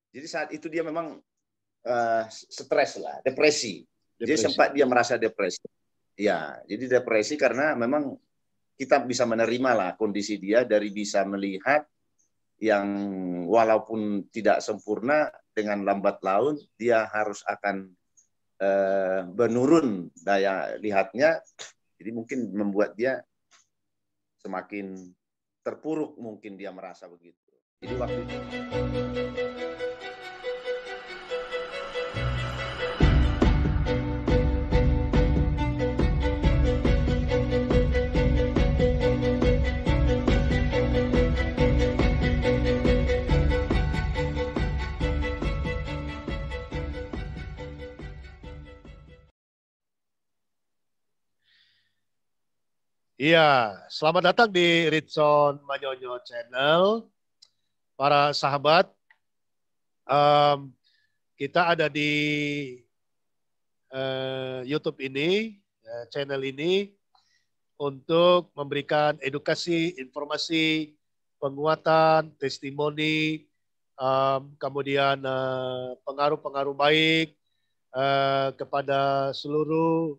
Jadi saat itu dia memang stres lah, depresi. Jadi sempat dia merasa depresi. Ya, jadi depresi karena memang kita bisa menerima lah kondisi dia dari bisa melihat yang walaupun tidak sempurna dengan lambat laun dia harus akan menurun daya lihatnya. Jadi mungkin membuat dia semakin terpuruk, mungkin dia merasa begitu. Jadi waktu itu Iya, selamat datang di Ritson Manyonyo Channel. Para sahabat, kita ada di YouTube ini, channel ini, untuk memberikan edukasi, informasi, penguatan, testimoni, kemudian pengaruh-pengaruh baik kepada seluruh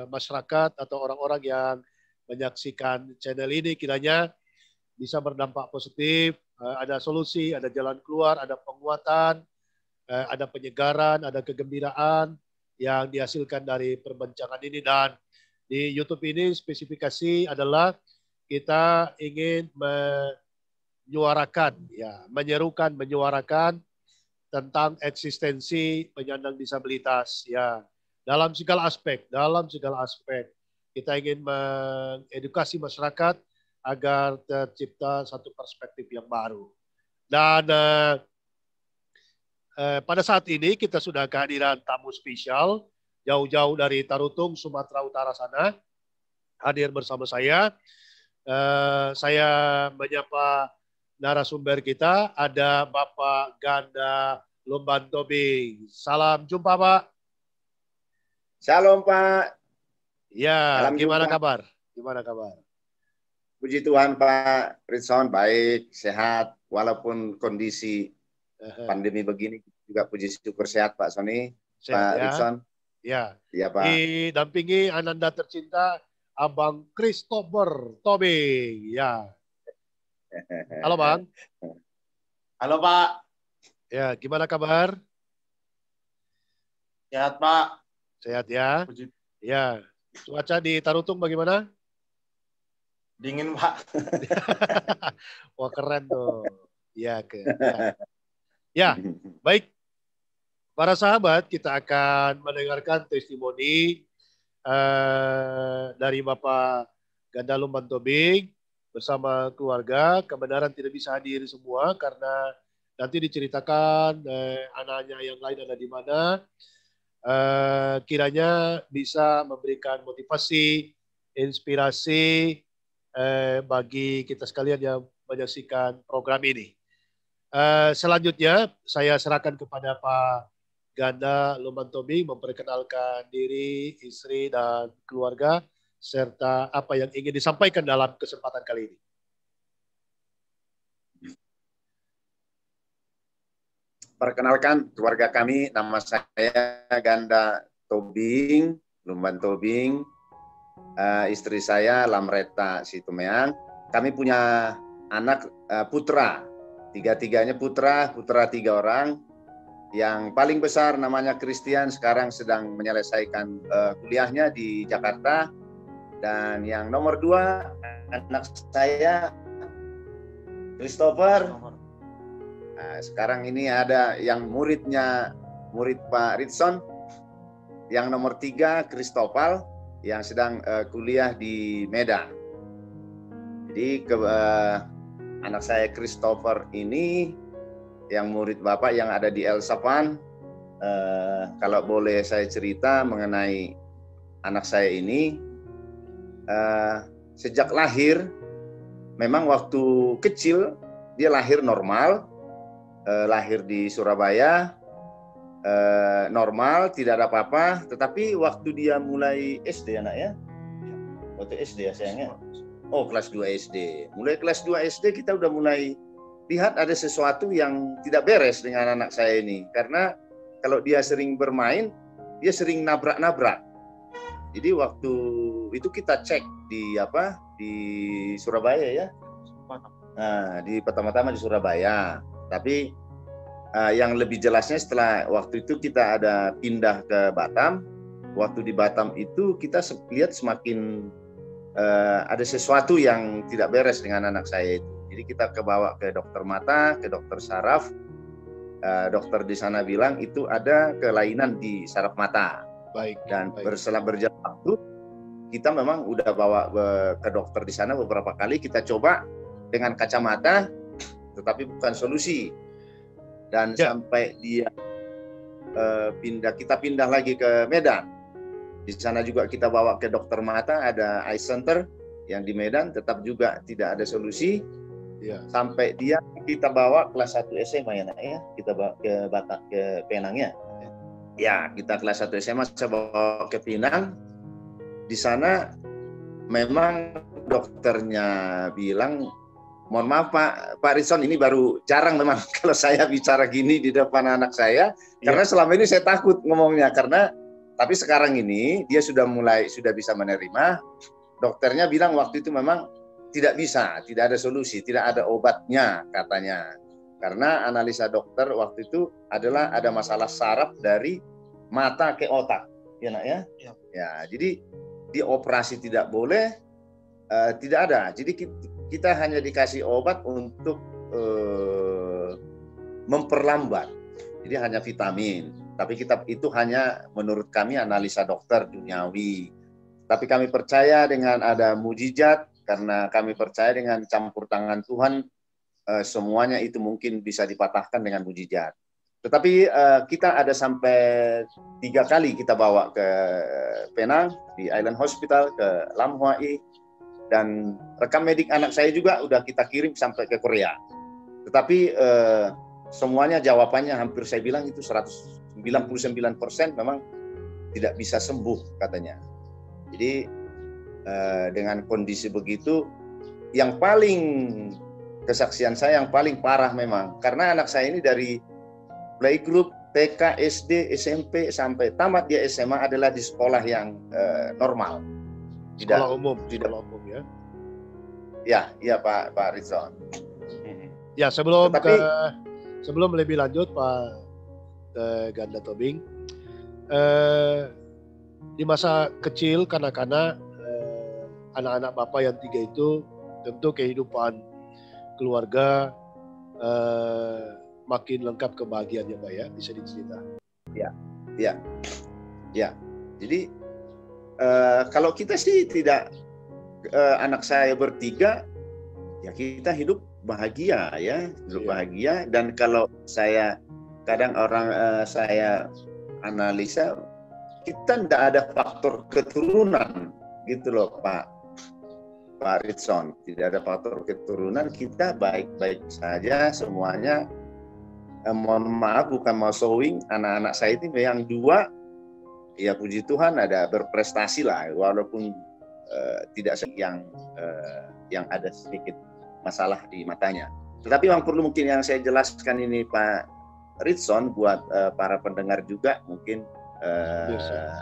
masyarakat atau orang-orang yang menyaksikan channel ini, kiranya bisa berdampak positif, ada solusi, ada jalan keluar, ada penguatan, ada penyegaran, ada kegembiraan yang dihasilkan dari perbincangan ini. Dan di YouTube ini spesifikasi adalah kita ingin menyuarakan, menyuarakan tentang eksistensi penyandang disabilitas, ya. Dalam segala aspek, kita ingin mengedukasi masyarakat agar tercipta satu perspektif yang baru. Dan pada saat ini kita sudah kehadiran tamu spesial jauh-jauh dari Tarutung, Sumatera Utara sana, hadir bersama saya. Saya menyapa narasumber kita, ada Bapak Ganda Lumban Tobing. Salam jumpa, Pak. Shalom, Pak. Ya, Salam gimana jumpa. kabar? Gimana kabar? Puji Tuhan, Pak Ritson, baik, sehat. Walaupun kondisi pandemi begini, juga puji syukur sehat, Pak Sony, sehat, Pak ya? Ritson. Ya. Iya, Pak. Didampingi Ananda tercinta, Abang Christopher Tobing. Ya. Halo, Bang. Halo, Pak. Ya, gimana kabar? Sehat, Pak. Sehat, ya? Puji. Ya. Cuaca di Tarutung bagaimana? Dingin, Pak. Wah, keren tuh. Ya, ya, baik. Para sahabat, kita akan mendengarkan testimoni dari Bapak Ganda Lumban Tobing bersama keluarga. Kebenaran tidak bisa hadir semua karena nanti diceritakan anaknya yang lain ada di mana. Kiranya bisa memberikan motivasi, inspirasi bagi kita sekalian yang menyaksikan program ini. Selanjutnya saya serahkan kepada Pak Ganda Lumban Tobing memperkenalkan diri, istri, dan keluarga, serta apa yang ingin disampaikan dalam kesempatan kali ini. Perkenalkan keluarga kami, nama saya Ganda Tobing, Lumban Tobing, istri saya Lamreta Situmeang. Kami punya anak putra, tiga-tiganya putra 3 orang. Yang paling besar namanya Christian, sekarang sedang menyelesaikan kuliahnya di Jakarta. Dan yang nomor 2 anak saya Christopher. Nah, sekarang ini ada yang murid Pak Ritson, yang nomor 3 Christopal yang sedang kuliah di Medan. Jadi anak saya Christopher ini yang murid Bapak yang ada di El Sapan. Kalau boleh saya cerita mengenai anak saya ini, sejak lahir memang waktu kecil dia lahir normal. Lahir di Surabaya, normal, tidak ada apa-apa. Tetapi waktu dia mulai SD anak ya, waktu SD ya sayangnya, kelas 2 SD. Mulai kelas 2 SD kita udah mulai lihat ada sesuatu yang tidak beres dengan anak saya ini. Karena kalau dia sering bermain, dia sering nabrak-nabrak. Jadi waktu itu kita cek di Surabaya ya. Nah, pertama-tama di Surabaya. Tapi yang lebih jelasnya setelah waktu itu kita ada pindah ke Batam. Waktu di Batam itu kita lihat semakin ada sesuatu yang tidak beres dengan anak saya itu. Jadi kita kebawa ke dokter mata, ke dokter saraf. Dokter di sana bilang itu ada kelainan di saraf mata. Baik. Dan setelah berjalan waktu, kita memang udah bawa ke dokter di sana beberapa kali. Kita coba dengan kacamata, tetapi bukan solusi. Dan sampai dia kita pindah lagi ke Medan. Di sana juga kita bawa ke dokter mata, ada eye center yang di Medan, tetap juga tidak ada solusi. Ya. Sampai kita bawa kelas 1 SMA ya nak ya, kita bawa ke Penang ya. Ya, kita kelas 1 SMA saya bawa ke Penang. Di sana memang dokternya bilang, mohon maaf Pak Ritson, ini baru jarang memang kalau saya bicara gini di depan anak saya, karena selama ini saya takut ngomongnya, tapi sekarang ini dia sudah bisa menerima. Dokternya bilang waktu itu memang tidak bisa, tidak ada solusi, tidak ada obatnya katanya. Karena analisa dokter waktu itu adalah ada masalah saraf dari mata ke otak, ya nak ya. Ya, jadi dioperasi tidak boleh, tidak ada. Jadi kita hanya dikasih obat untuk memperlambat. Jadi hanya vitamin. Tapi itu hanya menurut kami analisa dokter duniawi. Tapi kami percaya dengan ada mujizat, karena kami percaya dengan campur tangan Tuhan, semuanya itu mungkin bisa dipatahkan dengan mujizat. Tetapi kita ada sampai 3 kali kita bawa ke Penang, di Island Hospital, ke Lam Hua-i, dan rekam medik anak saya juga udah kita kirim sampai ke Korea. Tetapi semuanya jawabannya hampir saya bilang itu 99% memang tidak bisa sembuh katanya. Jadi dengan kondisi begitu, yang paling kesaksian saya yang paling parah memang, karena anak saya ini dari playgroup, TK, SD, SMP sampai tamat dia SMA adalah di sekolah yang normal. Sekolah umum ya. Ya Pak Rizwan. Ya, sebelum lebih lanjut Pak Ganda Tobing, di masa kecil kanak-kanak, anak-anak Bapak yang 3 itu tentu kehidupan keluarga makin lengkap kebahagiaannya Pak ya, bisa dicerita. Ya. Jadi kalau kita sih tidak, anak saya bertiga, ya kita hidup bahagia ya, bahagia. Dan kalau saya kadang saya analisa, kita tidak ada faktor keturunan gitu loh Pak Ritson, tidak ada faktor keturunan, kita baik-baik saja semuanya. Mohon maaf bukan mau showing, anak-anak saya itu yang 2, ya puji Tuhan ada berprestasi lah, walaupun tidak yang ada sedikit masalah di matanya. Tetapi yang perlu mungkin yang saya jelaskan ini Pak Ritson buat para pendengar juga mungkin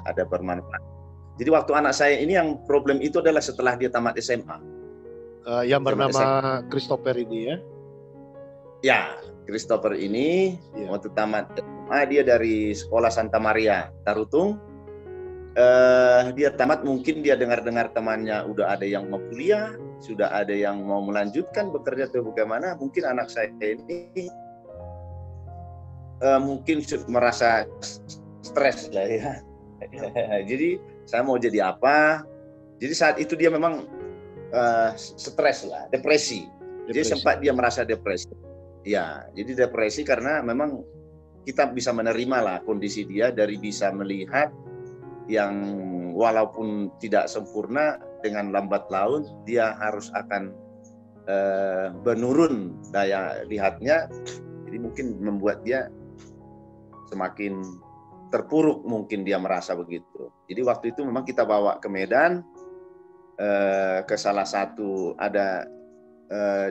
ada bermanfaat. Jadi waktu anak saya ini yang problem itu adalah setelah dia tamat SMA. Yang bernama Christopher ini ya? Ya, Christopher ini waktu tamat SMA dia dari sekolah Santa Maria Tarutung. Dia tamat, mungkin dia dengar-dengar temannya udah ada yang mau kuliah, sudah ada yang mau melanjutkan bekerja atau bagaimana. Mungkin anak saya ini mungkin merasa stres lah ya. Jadi saya mau jadi apa? Jadi saat itu dia memang stres lah, depresi. Jadi sempat dia merasa depresi. Ya, jadi depresi karena memang kita bisa menerima lah kondisi dia, dari bisa melihat yang walaupun tidak sempurna, dengan lambat laun dia harus akan menurun daya lihatnya. Jadi mungkin membuat dia semakin terpuruk, mungkin dia merasa begitu. Jadi waktu itu memang kita bawa ke Medan, ke salah satu ada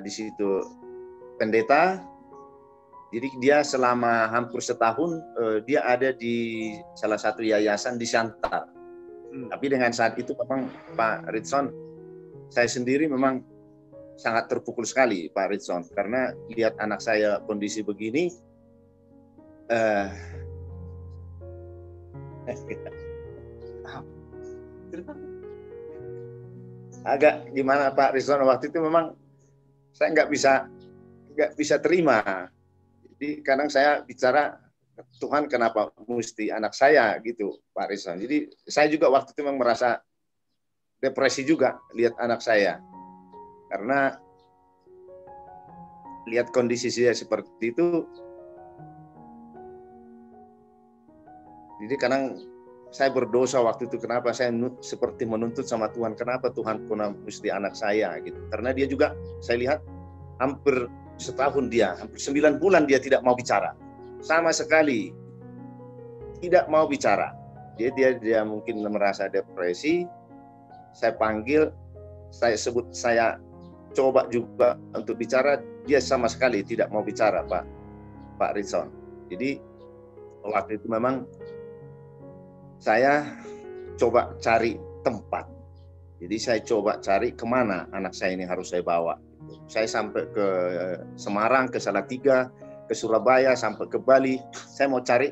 di situ pendeta. Jadi dia selama hampir setahun dia ada di salah satu yayasan di Siantar. Tapi dengan saat itu memang Pak Ritson, saya sendiri memang sangat terpukul sekali Pak Ritson, karena lihat anak saya kondisi begini, agak gimana Pak Ritson, waktu itu memang saya nggak bisa terima. Jadi kadang saya bicara, Tuhan kenapa mesti anak saya gitu Pak Rizwan. Jadi saya juga waktu itu memang merasa depresi juga lihat anak saya. Karena lihat kondisi saya seperti itu. Jadi kadang saya berdosa waktu itu, kenapa saya seperti menuntut sama Tuhan, kenapa Tuhan mesti anak saya gitu. Karena dia juga saya lihat hampir setahun dia, hampir 9 bulan dia tidak mau bicara. Sama sekali tidak mau bicara. Dia mungkin merasa depresi. Saya panggil, saya coba juga untuk bicara, dia sama sekali tidak mau bicara Pak Ritson. Jadi waktu itu memang saya coba cari tempat. Jadi saya coba cari kemana anak saya ini harus saya bawa. Saya sampai ke Semarang, ke Salatiga, ke Surabaya, sampai ke Bali. Saya mau cari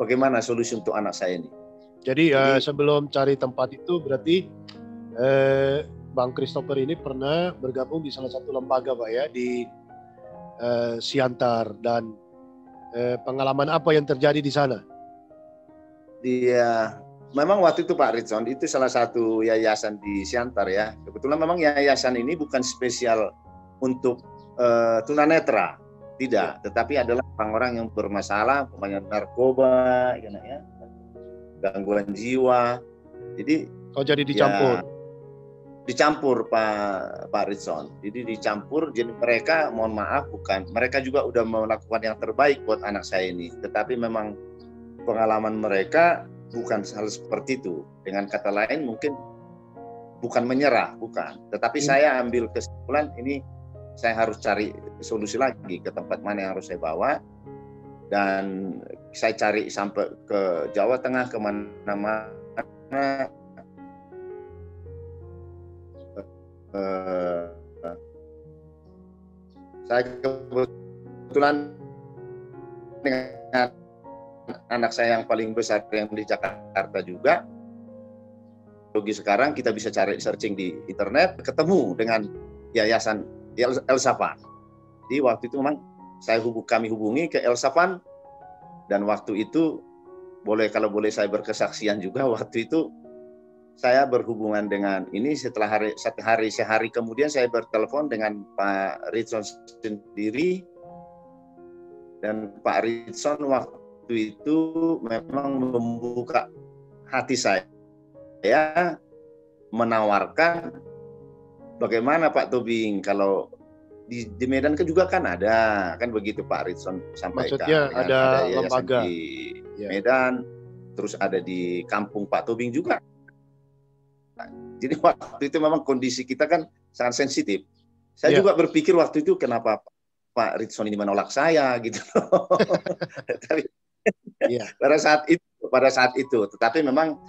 bagaimana solusi untuk anak saya ini. Jadi sebelum cari tempat itu berarti Bang Christopher ini pernah bergabung di salah satu lembaga Pak ya, di Siantar, dan pengalaman apa yang terjadi di sana? Dia memang waktu itu Pak Ritson, itu salah satu yayasan di Siantar ya. Kebetulan memang yayasan ini bukan spesial untuk tunanetra, tidak. Tetapi adalah orang-orang yang bermasalah, umpamanya narkoba, ya, gangguan jiwa. Jadi dicampur? Ya, dicampur Pak Ritson. Jadi dicampur. Jadi mereka, mohon maaf, mereka juga udah melakukan yang terbaik buat anak saya ini. Tetapi memang pengalaman mereka bukan hal seperti itu. Dengan kata lain mungkin bukan menyerah, bukan. Tetapi saya ambil kesimpulan ini saya harus cari solusi lagi ke tempat mana yang harus saya bawa. Dan saya cari sampai ke Jawa Tengah, kemana-mana. Saya kebetulan dengan anak saya yang paling besar yang di Jakarta juga. Sekarang kita bisa cari searching di internet, ketemu dengan yayasan El Safan. Jadi waktu itu memang kami hubungi ke El Safan, dan waktu itu kalau boleh saya berkesaksian juga, waktu itu saya berhubungan dengan ini setelah sehari kemudian saya bertelepon dengan Pak Ritson sendiri, dan Pak Ritson waktu itu memang membuka hati saya menawarkan bagaimana Pak Tobing kalau di Medan juga kan ada, kan begitu Pak Ritson sampaikan. Maksudnya ada lembaga di Medan, terus ada di kampung Pak Tobing juga. Jadi waktu itu memang kondisi kita kan sangat sensitif. Saya juga berpikir waktu itu kenapa Pak Ritson ini menolak saya gitu. Tapi pada saat itu, tetapi memang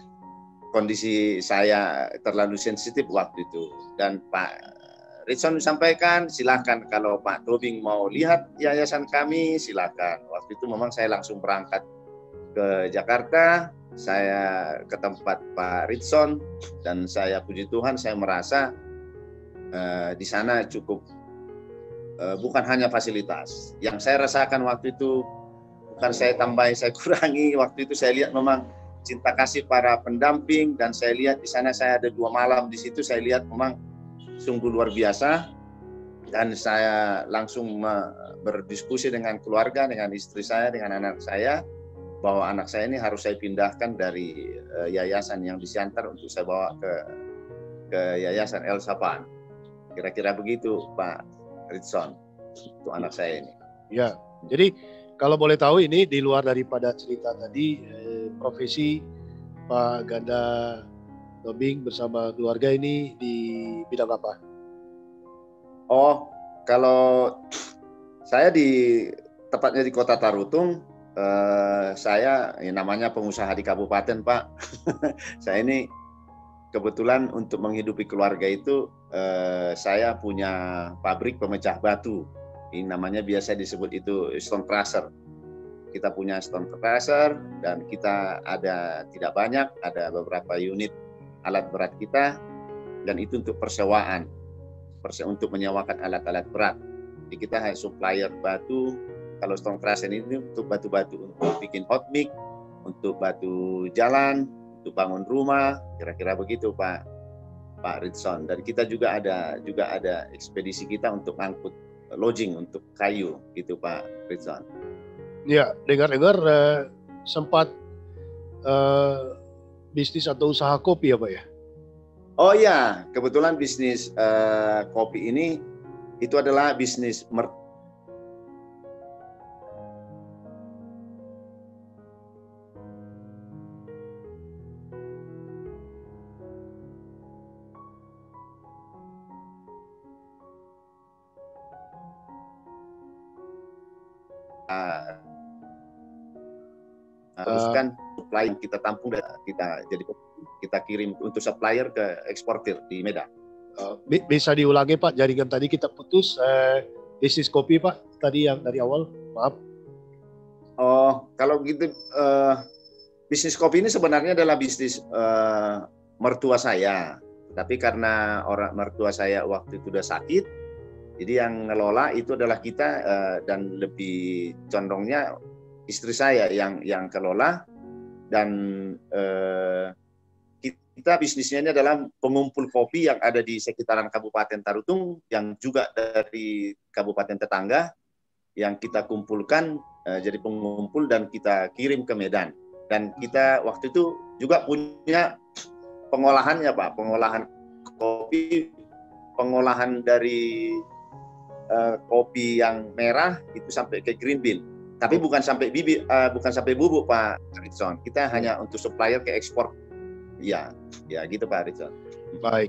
kondisi saya terlalu sensitif waktu itu, dan Pak Ritson sampaikan silakan kalau Pak Tobing mau lihat yayasan kami silakan. Waktu itu memang saya langsung berangkat ke Jakarta, saya ke tempat Pak Ritson, dan saya puji Tuhan saya merasa di sana cukup bukan hanya fasilitas yang saya rasakan waktu itu. Bukan saya tambahin, saya kurangi. Waktu itu saya lihat memang cinta kasih para pendamping, dan saya lihat di sana saya ada 2 malam di situ, saya lihat memang sungguh luar biasa. Dan saya langsung berdiskusi dengan keluarga, dengan istri saya, dengan anak saya, bahwa anak saya ini harus saya pindahkan dari yayasan yang di Siantar untuk saya bawa ke yayasan El Safan. Kira-kira begitu Pak Ritson untuk anak saya ini. Ya, jadi kalau boleh tahu ini di luar daripada cerita tadi, profesi Pak Ganda Tobing bersama keluarga ini di bidang apa? Oh, kalau Saya tepatnya di Kota Tarutung. Saya namanya pengusaha di kabupaten, Pak. Saya ini kebetulan untuk menghidupi keluarga itu saya punya pabrik pemecah batu. Ini namanya biasa disebut itu stone crusher. Kita punya stone crusher dan kita ada tidak banyak, ada beberapa unit alat berat kita, dan itu untuk persewaan, untuk menyewakan alat-alat berat. Jadi kita hanya supplier batu. Kalau stone crusher ini untuk batu-batu untuk bikin hot mix, untuk batu jalan, untuk bangun rumah, kira-kira begitu Pak Ritson. Dan kita juga ada ekspedisi kita untuk ngangkut lodging untuk kayu gitu Pak Ritson. Ya, dengar-dengar sempat bisnis atau usaha kopi ya Pak ya? Oh ya, kebetulan bisnis kopi ini itu adalah bisnis haruskan supply yang kita tampung dan kita kirim untuk supplier ke eksportir di Medan. Bisa diulangi Pak, jaringan tadi kita putus. Bisnis kopi Pak tadi yang dari awal, maaf. Oh, kalau gitu bisnis kopi ini sebenarnya adalah bisnis mertua saya. Tapi karena orang mertua saya waktu itu udah sakit, jadi yang ngelola itu adalah kita dan lebih condongnya istri saya yang kelola. Dan kita bisnisnya ini adalah pengumpul kopi yang ada di sekitaran Kabupaten Tarutung, yang juga dari kabupaten tetangga, yang kita kumpulkan jadi pengumpul dan kita kirim ke Medan. Dan kita waktu itu juga punya pengolahannya Pak, pengolahan kopi, pengolahan dari kopi yang merah itu sampai ke green bean. Tapi bukan sampai bukan sampai bubuk Pak Ritson. Kita hanya untuk supplier ke ekspor. Ya gitu Pak Ritson. Baik.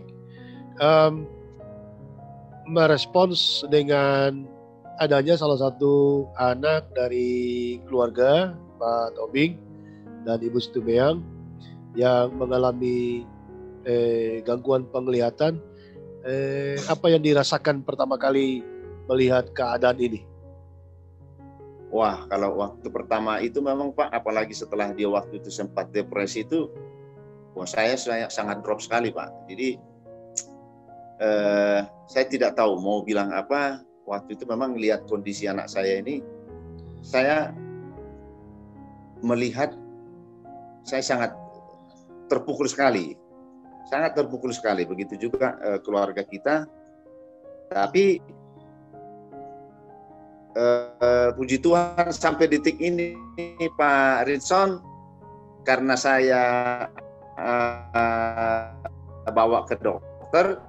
Merespons dengan adanya salah satu anak dari keluarga Pak Tobing dan Ibu Situmeang yang mengalami gangguan penglihatan, apa yang dirasakan pertama kali melihat keadaan ini? Wah, kalau waktu pertama itu memang Pak, apalagi setelah dia waktu itu sempat depresi itu, wah, saya sangat drop sekali Pak. Jadi saya tidak tahu mau bilang apa. Waktu itu memang lihat kondisi anak saya ini, saya melihat saya sangat terpukul sekali. Sangat terpukul sekali. Begitu juga keluarga kita. Tapi puji Tuhan sampai detik ini Pak Ritson, karena saya bawa ke dokter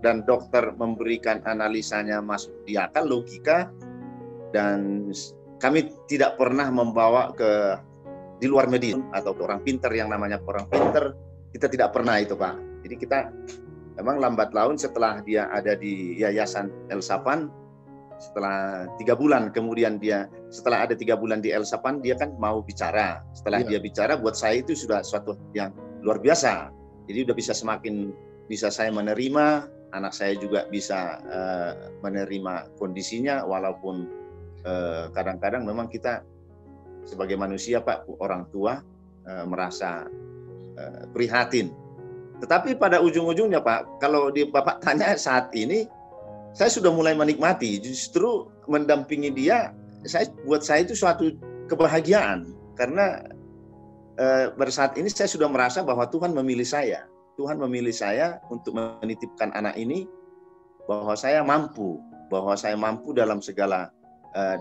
dan dokter memberikan analisanya masuk di akal, logika, dan kami tidak pernah membawa ke di luar medis atau ke orang pintar, yang namanya orang pintar, kita tidak pernah itu Pak. Jadi kita memang lambat laun setelah dia ada di Yayasan El Sapan, setelah 3 bulan kemudian setelah ada 3 bulan di El Sapan, dia kan mau bicara. Setelah dia bicara, buat saya itu sudah suatu yang luar biasa. Jadi udah bisa saya menerima, anak saya juga bisa menerima kondisinya, walaupun kadang-kadang memang kita sebagai manusia Pak, orang tua merasa prihatin. Tetapi pada ujung-ujungnya Pak, kalau Bapak tanya saat ini, saya sudah mulai menikmati. Justru mendampingi dia, buat saya itu suatu kebahagiaan. Karena pada saat ini saya sudah merasa bahwa Tuhan memilih saya. Tuhan memilih saya untuk menitipkan anak ini, bahwa saya mampu dalam segala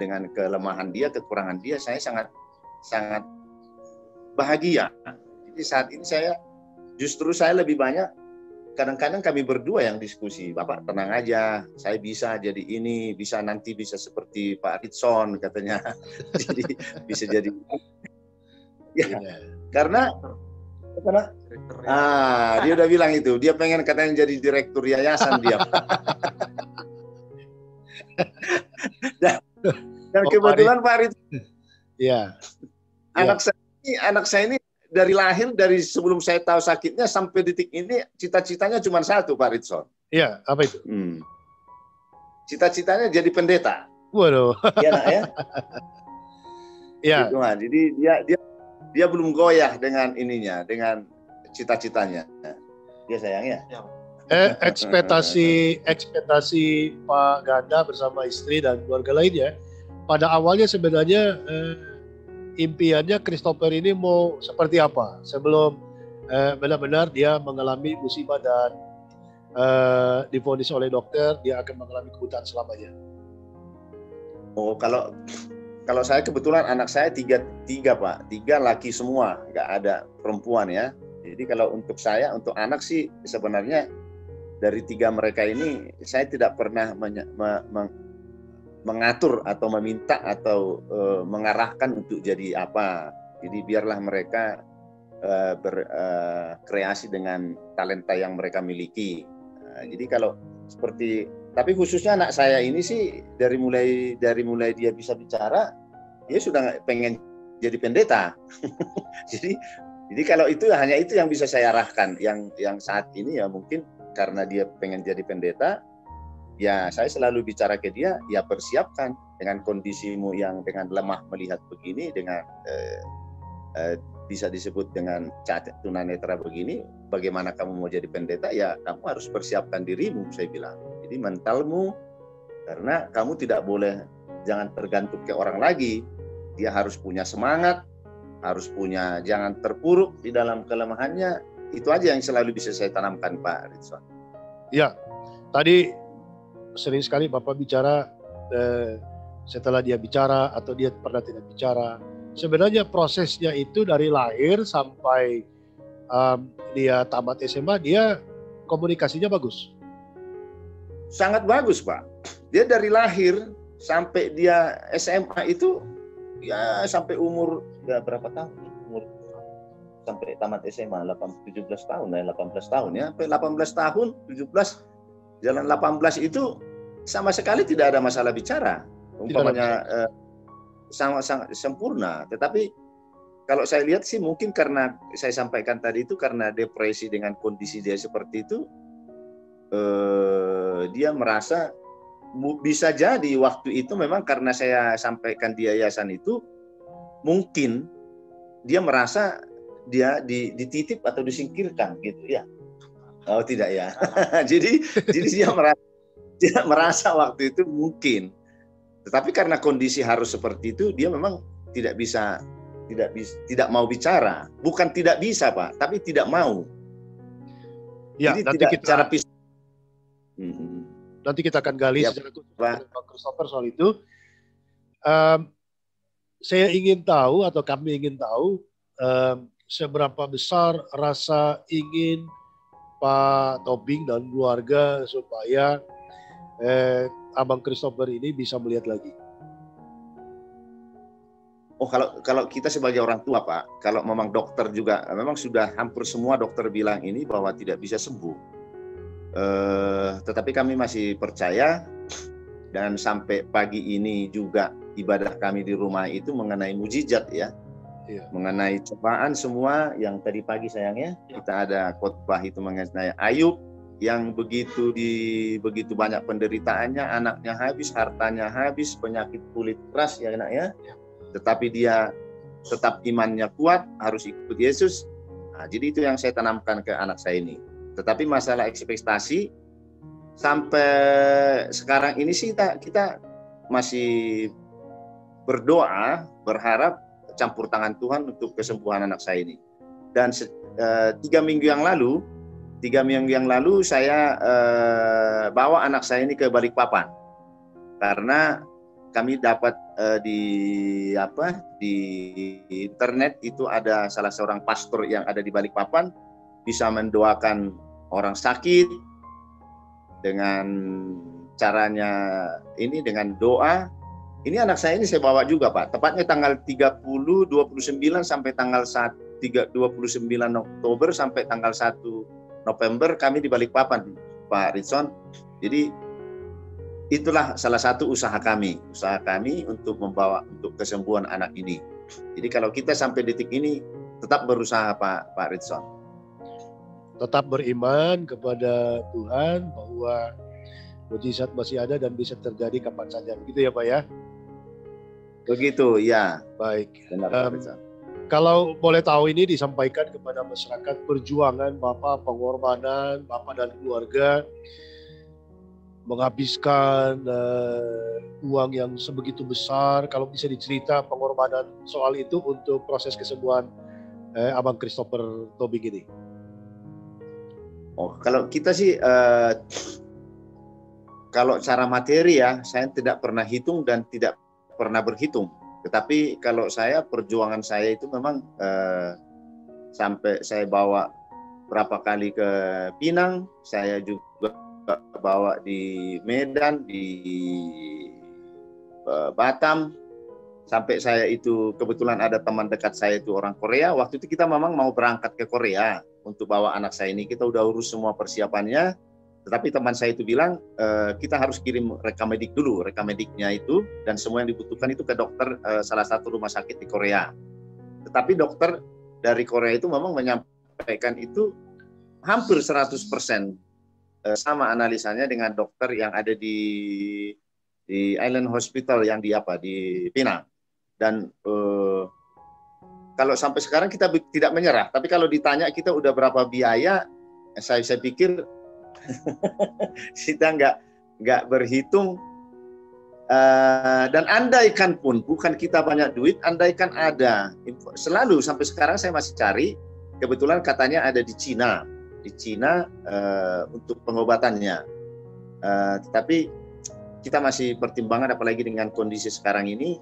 dengan kelemahan dia, kekurangan dia, saya sangat bahagia. Jadi saat ini saya lebih banyak, kadang-kadang kami berdua yang diskusi, Bapak tenang aja, saya bisa jadi ini, nanti bisa seperti Pak Ritson katanya. Jadi bisa jadi karena dia udah bilang itu, dia pengen katanya jadi direktur yayasan dia. Dan Oh, kebetulan Pak Rit, Ya. anak saya ini dari lahir, dari sebelum saya tahu sakitnya sampai detik ini cita-citanya cuma satu, Pak Ritson. Iya, apa itu? Cita-citanya jadi pendeta. Waduh. Iya nak ya. Ya. Gitu, jadi dia belum goyah dengan ininya, dengan cita-citanya. Dia sayangnya. Ekspektasi Pak Ganda bersama istri dan keluarga lainnya pada awalnya sebenarnya impiannya Christopher ini mau seperti apa sebelum benar-benar dia mengalami musibah dan divonis oleh dokter dia akan mengalami kebutaan selamanya. Oh, kalau saya kebetulan anak saya tiga Pak, 3 laki semua, nggak ada perempuan ya. Jadi kalau untuk saya, untuk anak sih sebenarnya dari 3 mereka ini saya tidak pernah mengatur atau meminta atau mengarahkan untuk jadi apa. Jadi biarlah mereka berkreasi dengan talenta yang mereka miliki. Jadi kalau seperti, tapi khususnya anak saya ini sih dari mulai dia bisa bicara, dia sudah pengen jadi pendeta. jadi kalau itu hanya itu yang bisa saya arahkan. Yang saat ini ya mungkin karena dia pengen jadi pendeta, ya saya selalu bicara ke dia, ya persiapkan dengan kondisimu yang dengan lemah melihat begini, dengan bisa disebut dengan cacat tunanetra begini, bagaimana kamu mau jadi pendeta? Ya kamu harus persiapkan dirimu, saya bilang. Jadi mentalmu, karena kamu tidak boleh, jangan tergantung ke orang lagi. Dia harus punya semangat, harus punya, jangan terpuruk di dalam kelemahannya. Itu aja yang selalu bisa saya tanamkan, Pak Ritson. Ya, tadi sering sekali Bapak bicara setelah dia bicara atau dia pernah tidak bicara. Sebenarnya prosesnya itu dari lahir sampai dia tamat SMA, dia komunikasinya bagus. Sangat bagus, Pak. Dia dari lahir sampai dia SMA itu ya sampai umur ya berapa tahun? Umur sampai tamat SMA 17 tahun ya, 18 tahun ya. Sampai 18 tahun, 17 jalan 18 itu sama sekali tidak ada masalah bicara. Umpamanya sangat sempurna. Tetapi kalau saya lihat sih mungkin karena saya sampaikan tadi itu karena depresi dengan kondisi dia seperti itu, dia merasa bisa jadi waktu itu memang karena saya sampaikan di yayasan itu, mungkin dia merasa dia dititip atau disingkirkan gitu ya. Oh tidak ya. jadi dia merasa waktu itu mungkin. Tetapi karena kondisi harus seperti itu, dia memang tidak mau bicara. Bukan tidak bisa, Pak, tapi tidak mau. Ya, jadi tidak cara nanti kita akan gali secara khusus dengan Pak Christopher soal itu. Saya ingin tahu atau kami ingin tahu seberapa besar rasa ingin Pak Tobing dan keluarga supaya Abang Christopher ini bisa melihat lagi. Oh, kalau kita sebagai orang tua, Pak, kalau memang dokter juga, memang sudah hampir semua dokter bilang ini bahwa tidak bisa sembuh. Tetapi kami masih percaya, dan sampai pagi ini juga ibadah kami di rumah itu mengenai mujizat ya. Mengenai cobaan semua yang tadi pagi sayangnya kita ada khotbah itu mengenai Ayub yang begitu banyak penderitaannya, anaknya habis, hartanya habis, penyakit kulit keras ya nak ya. Tetapi dia tetap imannya kuat, harus ikut Yesus. Nah, jadi itu yang saya tanamkan ke anak saya ini. Tetapi masalah ekspektasi sampai sekarang ini sih kita masih berdoa, berharap campur tangan Tuhan untuk kesembuhan anak saya ini. Dan 3 minggu yang lalu saya bawa anak saya ini ke Balikpapan karena kami dapat di internet itu ada salah seorang pastor yang ada di Balikpapan bisa mendoakan orang sakit dengan caranya ini dengan doa. Ini anak saya ini saya bawa juga, Pak. Tepatnya tanggal 30, 29 sampai tanggal 29 Oktober sampai tanggal 1 November kami di Balikpapan, Pak Ritson. Jadi itulah salah satu usaha kami untuk membawa untuk kesembuhan anak ini. Jadi kalau kita sampai detik ini tetap berusaha Pak Ritson. Tetap beriman kepada Tuhan bahwa mujizat masih ada dan bisa terjadi kapan saja, begitu ya Pak ya? Begitu, ya. Baik. Benar, Pak Ritson. Kalau boleh tahu ini disampaikan kepada masyarakat perjuangan Bapak, pengorbanan Bapak dan keluarga menghabiskan uang yang sebegitu besar. Kalau bisa dicerita pengorbanan soal itu untuk proses kesembuhan Abang Christopher Tobing ini. Oh, kalau kita sih kalau cara materi ya, saya tidak pernah hitung dan tidak pernah berhitung. Tetapi kalau saya, perjuangan saya itu memang sampai saya bawa berapa kali ke Pinang, saya juga bawa di Medan, di Batam, sampai saya itu kebetulan ada teman dekat saya itu orang Korea. Waktu itu kita memang mau berangkat ke Korea untuk bawa anak saya ini, kita udah urus semua persiapannya. Tetapi teman saya itu bilang, kita harus kirim rekamedik dulu. Rekamediknya itu dan semua yang dibutuhkan itu ke dokter salah satu rumah sakit di Korea. Tetapi dokter dari Korea itu memang menyampaikan itu hampir 100% sama analisanya dengan dokter yang ada di Island Hospital yang di Pinang. Dan kalau sampai sekarang kita tidak menyerah. Tapi kalau ditanya kita udah berapa biaya, saya pikir kita nggak berhitung, dan andaikan pun bukan kita banyak duit, andaikan ada, selalu sampai sekarang saya masih cari. Kebetulan katanya ada di Cina untuk pengobatannya, tetapi kita masih pertimbangan, apalagi dengan kondisi sekarang ini.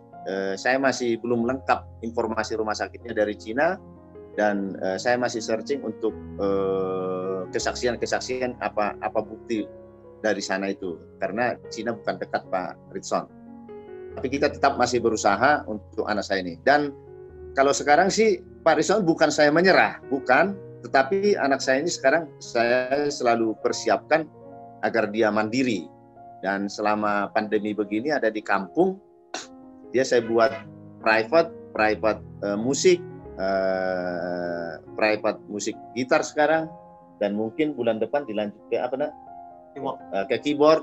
Saya masih belum lengkap informasi rumah sakitnya dari Cina. Dan saya masih searching untuk kesaksian apa bukti dari sana itu, karena Cina bukan dekat Pak Ritson. Tapi kita tetap masih berusaha untuk anak saya ini. Dan kalau sekarang sih Pak Ritson, bukan saya menyerah, bukan, tetapi anak saya ini sekarang saya selalu persiapkan agar dia mandiri. Dan selama pandemi begini ada di kampung, dia saya buat private musik, private musik gitar sekarang, dan mungkin bulan depan dilanjut ke ke keyboard.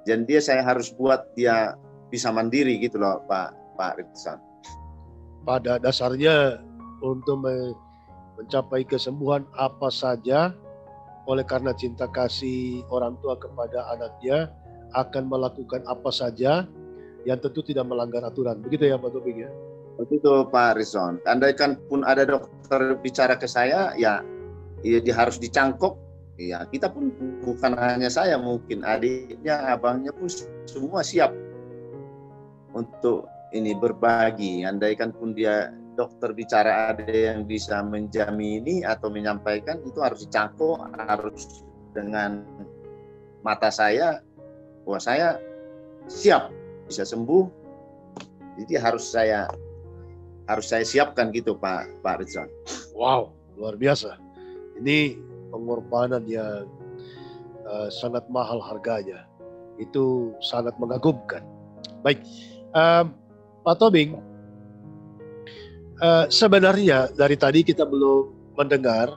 Dan dia saya harus buat dia bisa mandiri gitu loh Pak Ritson. Pada dasarnya untuk mencapai kesembuhan apa saja, oleh karena cinta kasih orang tua kepada anaknya, akan melakukan apa saja yang tentu tidak melanggar aturan. Begitu ya Pak Tobing ya? Begitu Pak Ritson. Andaikan pun ada dokter bicara ke saya, ya dia harus dicangkok. Ya kita pun bukan hanya saya, mungkin adiknya, abangnya pun semua siap untuk ini berbagi. Andaikan pun dia dokter bicara ada yang bisa menjamini atau menyampaikan, itu harus dicangkok, harus dengan mata saya, bahwa saya siap bisa sembuh. Jadi harus saya siapkan gitu Pak Ritson. Wow, luar biasa. Ini pengorbanan yang sangat mahal harganya. Itu sangat mengagumkan. Baik, Pak Tobing, sebenarnya dari tadi kita belum mendengar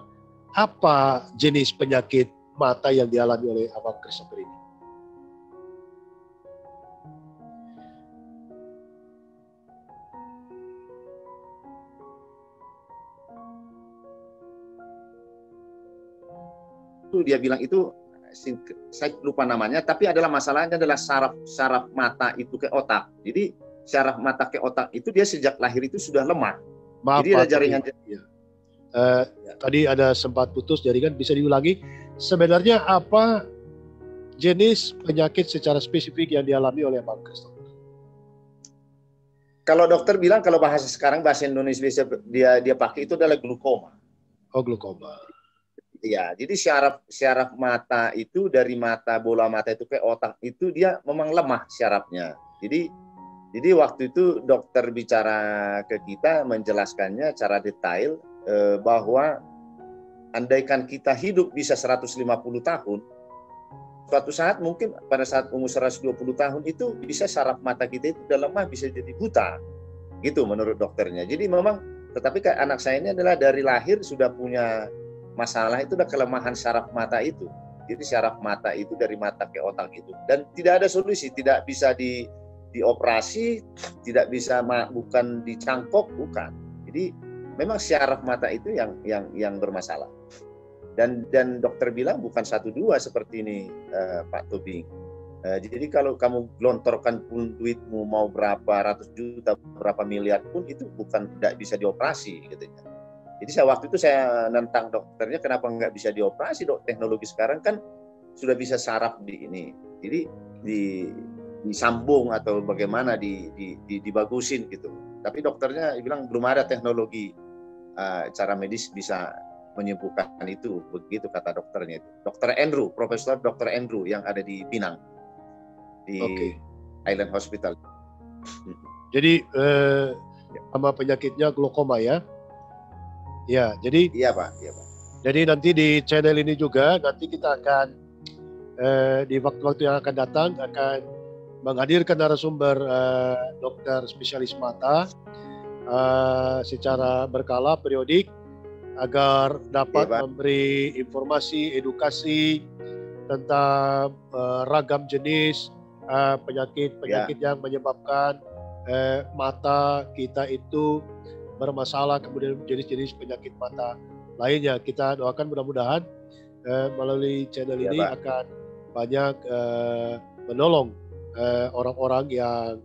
apa jenis penyakit mata yang dialami oleh Abang Christopher ini. Dia bilang itu, saya lupa namanya, tapi masalahnya adalah saraf mata itu ke otak. Jadi saraf mata ke otak itu dia sejak lahir itu sudah lemah. Maaf, jadi ada jaringan. Tadi ada sempat putus jaringan, bisa diulangi. Sebenarnya apa jenis penyakit secara spesifik yang dialami oleh Bang Christopher? Kalau dokter bilang, kalau bahasa Indonesia dia pakai itu adalah glukoma. Oh, glukoma. Ya, jadi syaraf mata itu dari bola mata itu ke otak itu dia memang lemah syarafnya. Jadi waktu itu dokter bicara ke kita menjelaskannya secara detail bahwa andaikan kita hidup bisa 150 tahun, suatu saat mungkin pada saat umur 120 tahun itu bisa saraf mata kita itu udah lemah, bisa jadi buta. Gitu menurut dokternya. Jadi memang, tetapi anak saya ini adalah dari lahir sudah punya masalah, itu udah kelemahan saraf mata itu. Jadi saraf mata itu dari mata ke otak itu. Dan tidak ada solusi, tidak bisa dioperasi, tidak bisa bukan dicangkok, bukan. Jadi memang saraf mata itu yang bermasalah. Dan dokter bilang bukan 1-2 seperti ini, Pak Tobing. Jadi kalau kamu gelontorkan pun duitmu mau berapa ratus juta, berapa miliar pun itu bukan tidak bisa dioperasi, katanya. Jadi waktu itu saya nentang dokternya, kenapa nggak bisa dioperasi, dok? Teknologi sekarang kan sudah bisa saraf di ini. Jadi disambung atau bagaimana dibagusin gitu. Tapi dokternya bilang belum ada teknologi cara medis bisa menyembuhkan itu, begitu kata dokternya itu. Dr. Andrew, Profesor Dr. Andrew yang ada di Pinang, di Island Hospital. Jadi sama penyakitnya glaukoma ya? Ya, jadi iya Pak. Jadi nanti di channel ini juga nanti kita akan di waktu-waktu yang akan datang akan menghadirkan narasumber dokter spesialis mata secara berkala periodik, agar dapat memberi informasi, edukasi tentang ragam jenis penyakit yang menyebabkan mata kita itu bermasalah, kemudian jenis-jenis penyakit mata lainnya. Kita doakan mudah-mudahan melalui channel ini akan banyak menolong orang-orang yang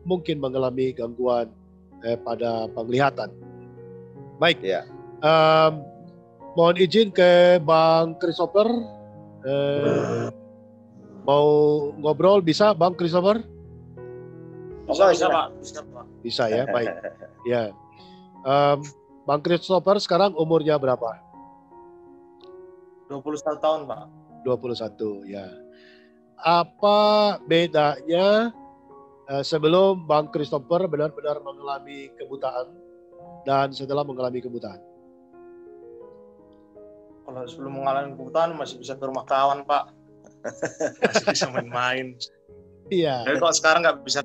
mungkin mengalami gangguan pada penglihatan. Baik, mohon izin ke Bang Christopher, mau ngobrol bisa Bang Christopher? Bisa Pak. Bisa ya, baik. Ya, Bang Christopher sekarang umurnya berapa? 21 tahun Pak. 21 ya. Apa bedanya sebelum Bang Christopher benar-benar mengalami kebutaan dan setelah mengalami kebutaan? Kalau sebelum mengalami kebutaan masih bisa ke rumah kawan Pak, masih bisa main-main. Iya. Jadi kalau sekarang nggak bisa.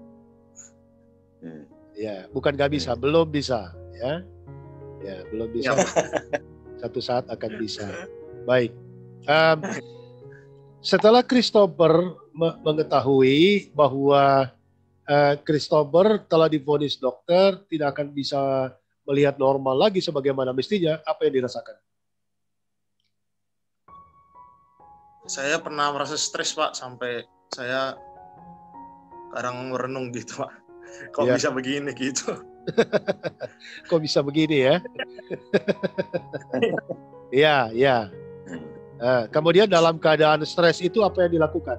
Ya, bukan nggak bisa, belum bisa, ya. Ya, belum bisa. Satu saat akan bisa. Baik. Setelah Christopher mengetahui bahwa Christopher telah divonis dokter tidak akan bisa melihat normal lagi sebagaimana mestinya, apa yang dirasakan? Saya pernah merasa stres Pak, sampai saya kadang merenung gitu Pak. Kok bisa begini gitu? Kok bisa begini ya? Iya. Kemudian dalam keadaan stres itu apa yang dilakukan?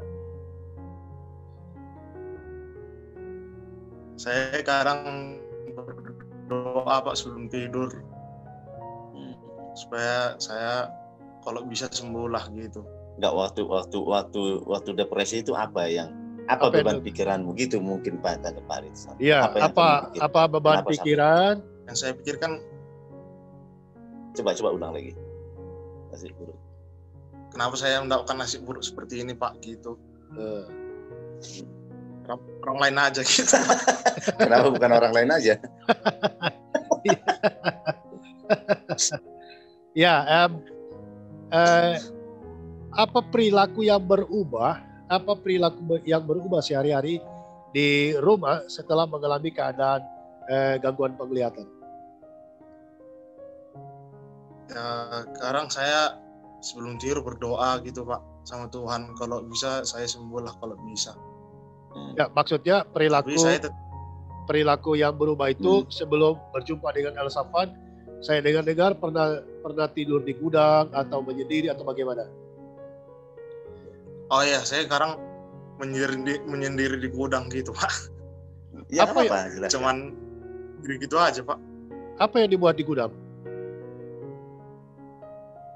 Saya kadang berdoa Pak sebelum tidur, supaya saya kalau bisa sembuh lah gitu. Enggak, waktu depresi itu apa beban pikiranmu gitu mungkin Pak Ritson? Iya, apa beban pikiran? Yang saya pikirkan, coba ulang lagi. Nasib buruk. Kenapa saya mendapatkan nasib buruk seperti ini Pak gitu? Orang lain aja gitu. Kenapa bukan orang lain aja? Ya, apa perilaku yang berubah? Apa perilaku yang berubah sehari-hari di rumah setelah mengalami keadaan gangguan penglihatan? Ya, sekarang saya sebelum tidur berdoa gitu Pak sama Tuhan, kalau bisa saya sembuh lah kalau bisa. Ya, maksudnya perilaku yang berubah itu sebelum berjumpa dengan El Safan, saya dengar pernah tidur di gudang atau menyendiri atau bagaimana? Oh iya, saya sekarang menyendiri di gudang gitu Pak. Ya, apa? Cuman gitu aja Pak. Apa yang dibuat di gudang?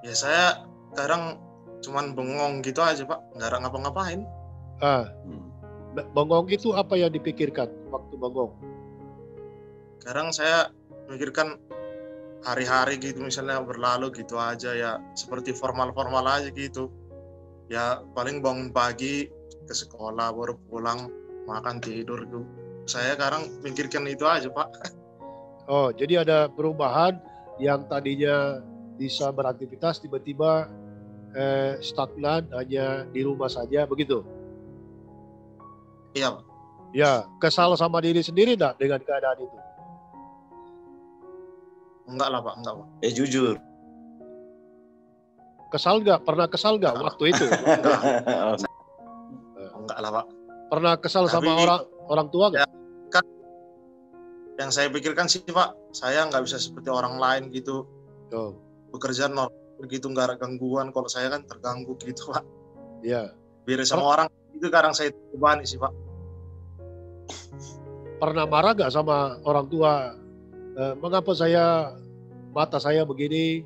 Ya saya sekarang cuman bengong gitu aja Pak, nggak ngapa-ngapain. Bengong itu apa yang dipikirkan waktu bengong? Sekarang saya mikirkan hari-hari gitu, misalnya berlalu gitu aja ya, seperti formal-formal aja gitu. Ya paling bangun pagi ke sekolah baru pulang makan tidur tuh. Saya sekarang mikirkan itu aja Pak. Oh, jadi ada perubahan yang tadinya bisa beraktivitas tiba-tiba stagnan hanya di rumah saja begitu. Iya Pak. Ya, kesal sama diri sendiri enggak dengan keadaan itu? Enggak lah Pak, enggak Pak. Jujur. Kesal nggak? Pernah kesal nggak Enggak. waktu itu? Enggak lah Pak. Pernah kesal sama Tapi- orang tua nggak? Yang saya pikirkan sih Pak, saya nggak bisa seperti orang lain gitu. Oh, Bekerja normal begitu nggak ada gangguan. Kalau saya kan terganggu gitu Pak. ya. Biar sama orang itu sekarang saya terbebani sih Pak. Pernah marah nggak sama orang tua? Mengapa mata saya begini?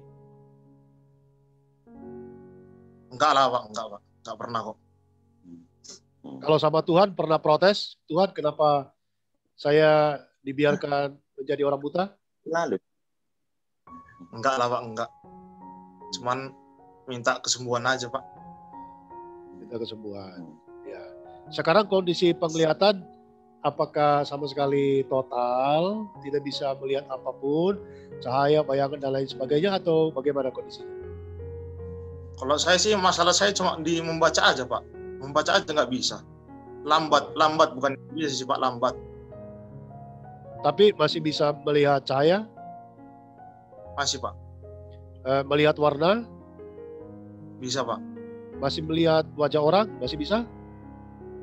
Enggak lah Pak, enggak pernah kok. Kalau sama Tuhan pernah protes? Tuhan, kenapa saya dibiarkan menjadi orang buta? Lalu. Enggak lah Pak, enggak. Cuman minta kesembuhan aja Pak. Kita kesembuhan. Ya. Sekarang kondisi penglihatan apakah sama sekali total, tidak bisa melihat apapun, cahaya, bayangan dan lain sebagainya, atau bagaimana kondisinya? Kalau saya sih masalah saya cuma di membaca aja Pak. Membaca aja nggak bisa. Lambat bukan bisa sih Pak, lambat. Tapi masih bisa melihat cahaya, Masih Pak, melihat warna, bisa Pak. masih melihat wajah orang, masih bisa.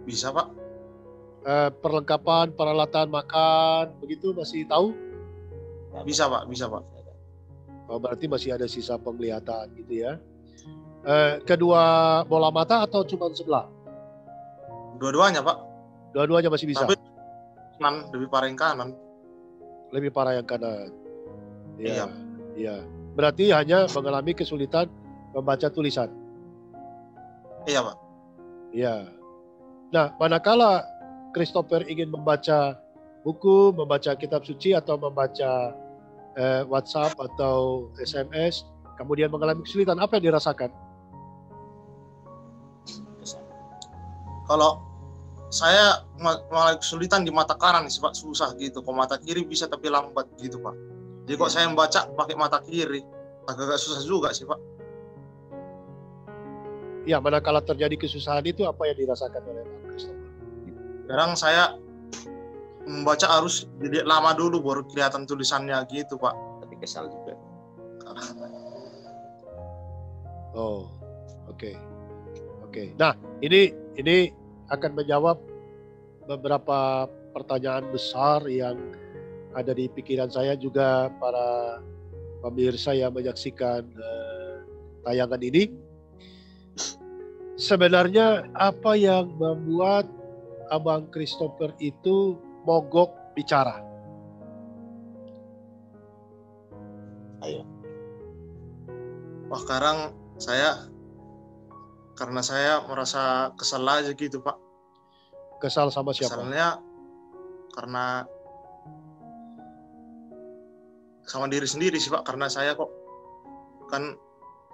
Bisa Pak. Perlengkapan, peralatan makan, begitu masih tahu? Bisa Pak, bisa Pak. Oh, berarti masih ada sisa penglihatan gitu ya. Kedua bola mata atau cuma sebelah? Dua-duanya Pak. Dua-duanya masih bisa. Tapi kanan, lebih parah yang kanan. Lebih parah yang kanan. Iya. Iya. Berarti hanya mengalami kesulitan membaca tulisan. Iya Pak. Iya. Nah, manakala Christopher ingin membaca buku, membaca kitab suci atau membaca WhatsApp atau SMS, kemudian mengalami kesulitan, apa yang dirasakan? Kalau saya malah kesulitan di mata kanan sih Pak, susah gitu. Kalau mata kiri bisa tapi lambat gitu Pak. Jadi kok saya membaca pakai mata kiri, agak susah juga sih Pak. Ya, manakala terjadi kesusahan itu apa yang dirasakan oleh Pak Christopher? Sekarang saya membaca harus jadi lama dulu baru kelihatan tulisannya gitu Pak. Tapi kesal juga. Oh, oke. Oke. Nah, ini akan menjawab beberapa pertanyaan besar yang ada di pikiran saya, juga para pemirsa yang menyaksikan tayangan ini. Sebenarnya apa yang membuat Abang Christopher itu mogok bicara? Ayo. Wah sekarang karena saya merasa kesal aja gitu Pak. Kesal sama siapa? Kesalnya karena sama diri sendiri sih Pak, karena saya kok kan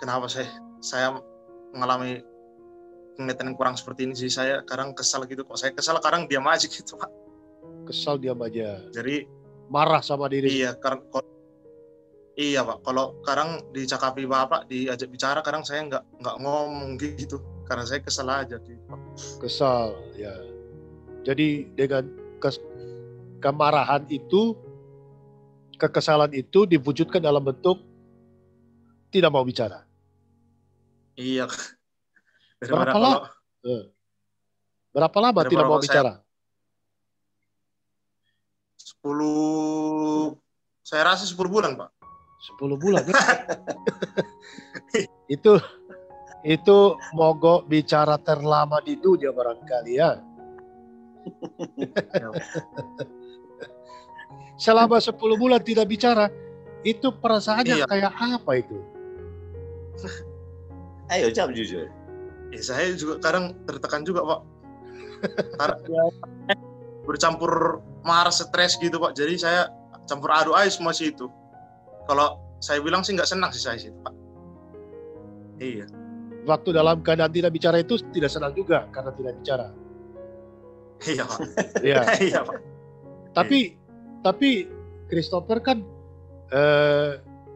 kenapa saya mengalami penglihatan yang kurang seperti ini sih. Saya sekarang kesal gitu kok. Saya kesal sekarang diam aja gitu Pak. Kesal diam aja. Jadi Marah sama diri. iya Pak. Kalau sekarang dicakapi Bapak, diajak bicara, sekarang saya nggak ngomong gitu. Karena saya kesal aja gitu Pak. Kesal, ya. Jadi dengan kemarahan itu, kekesalan itu diwujudkan dalam bentuk tidak mau bicara. Iya. Berapa lama tidak mau bicara? 10 bulan Pak. 10 bulan. Itu mogok bicara terlama di dunia barangkali ya. Selama 10 bulan tidak bicara, itu perasaannya kayak apa itu? Ayo jawab jujur. Saya juga kadang tertekan juga Pak. Karena bercampur marah, stres gitu Pak. Jadi saya campur aduk aja semua sih itu. Kalau saya bilang sih nggak senang sih saya sih Pak. Iya. waktu dalam keadaan tidak bicara itu tidak senang juga karena tidak bicara. Iya Pak. Ya. Iya Pak. Tapi Christopher kan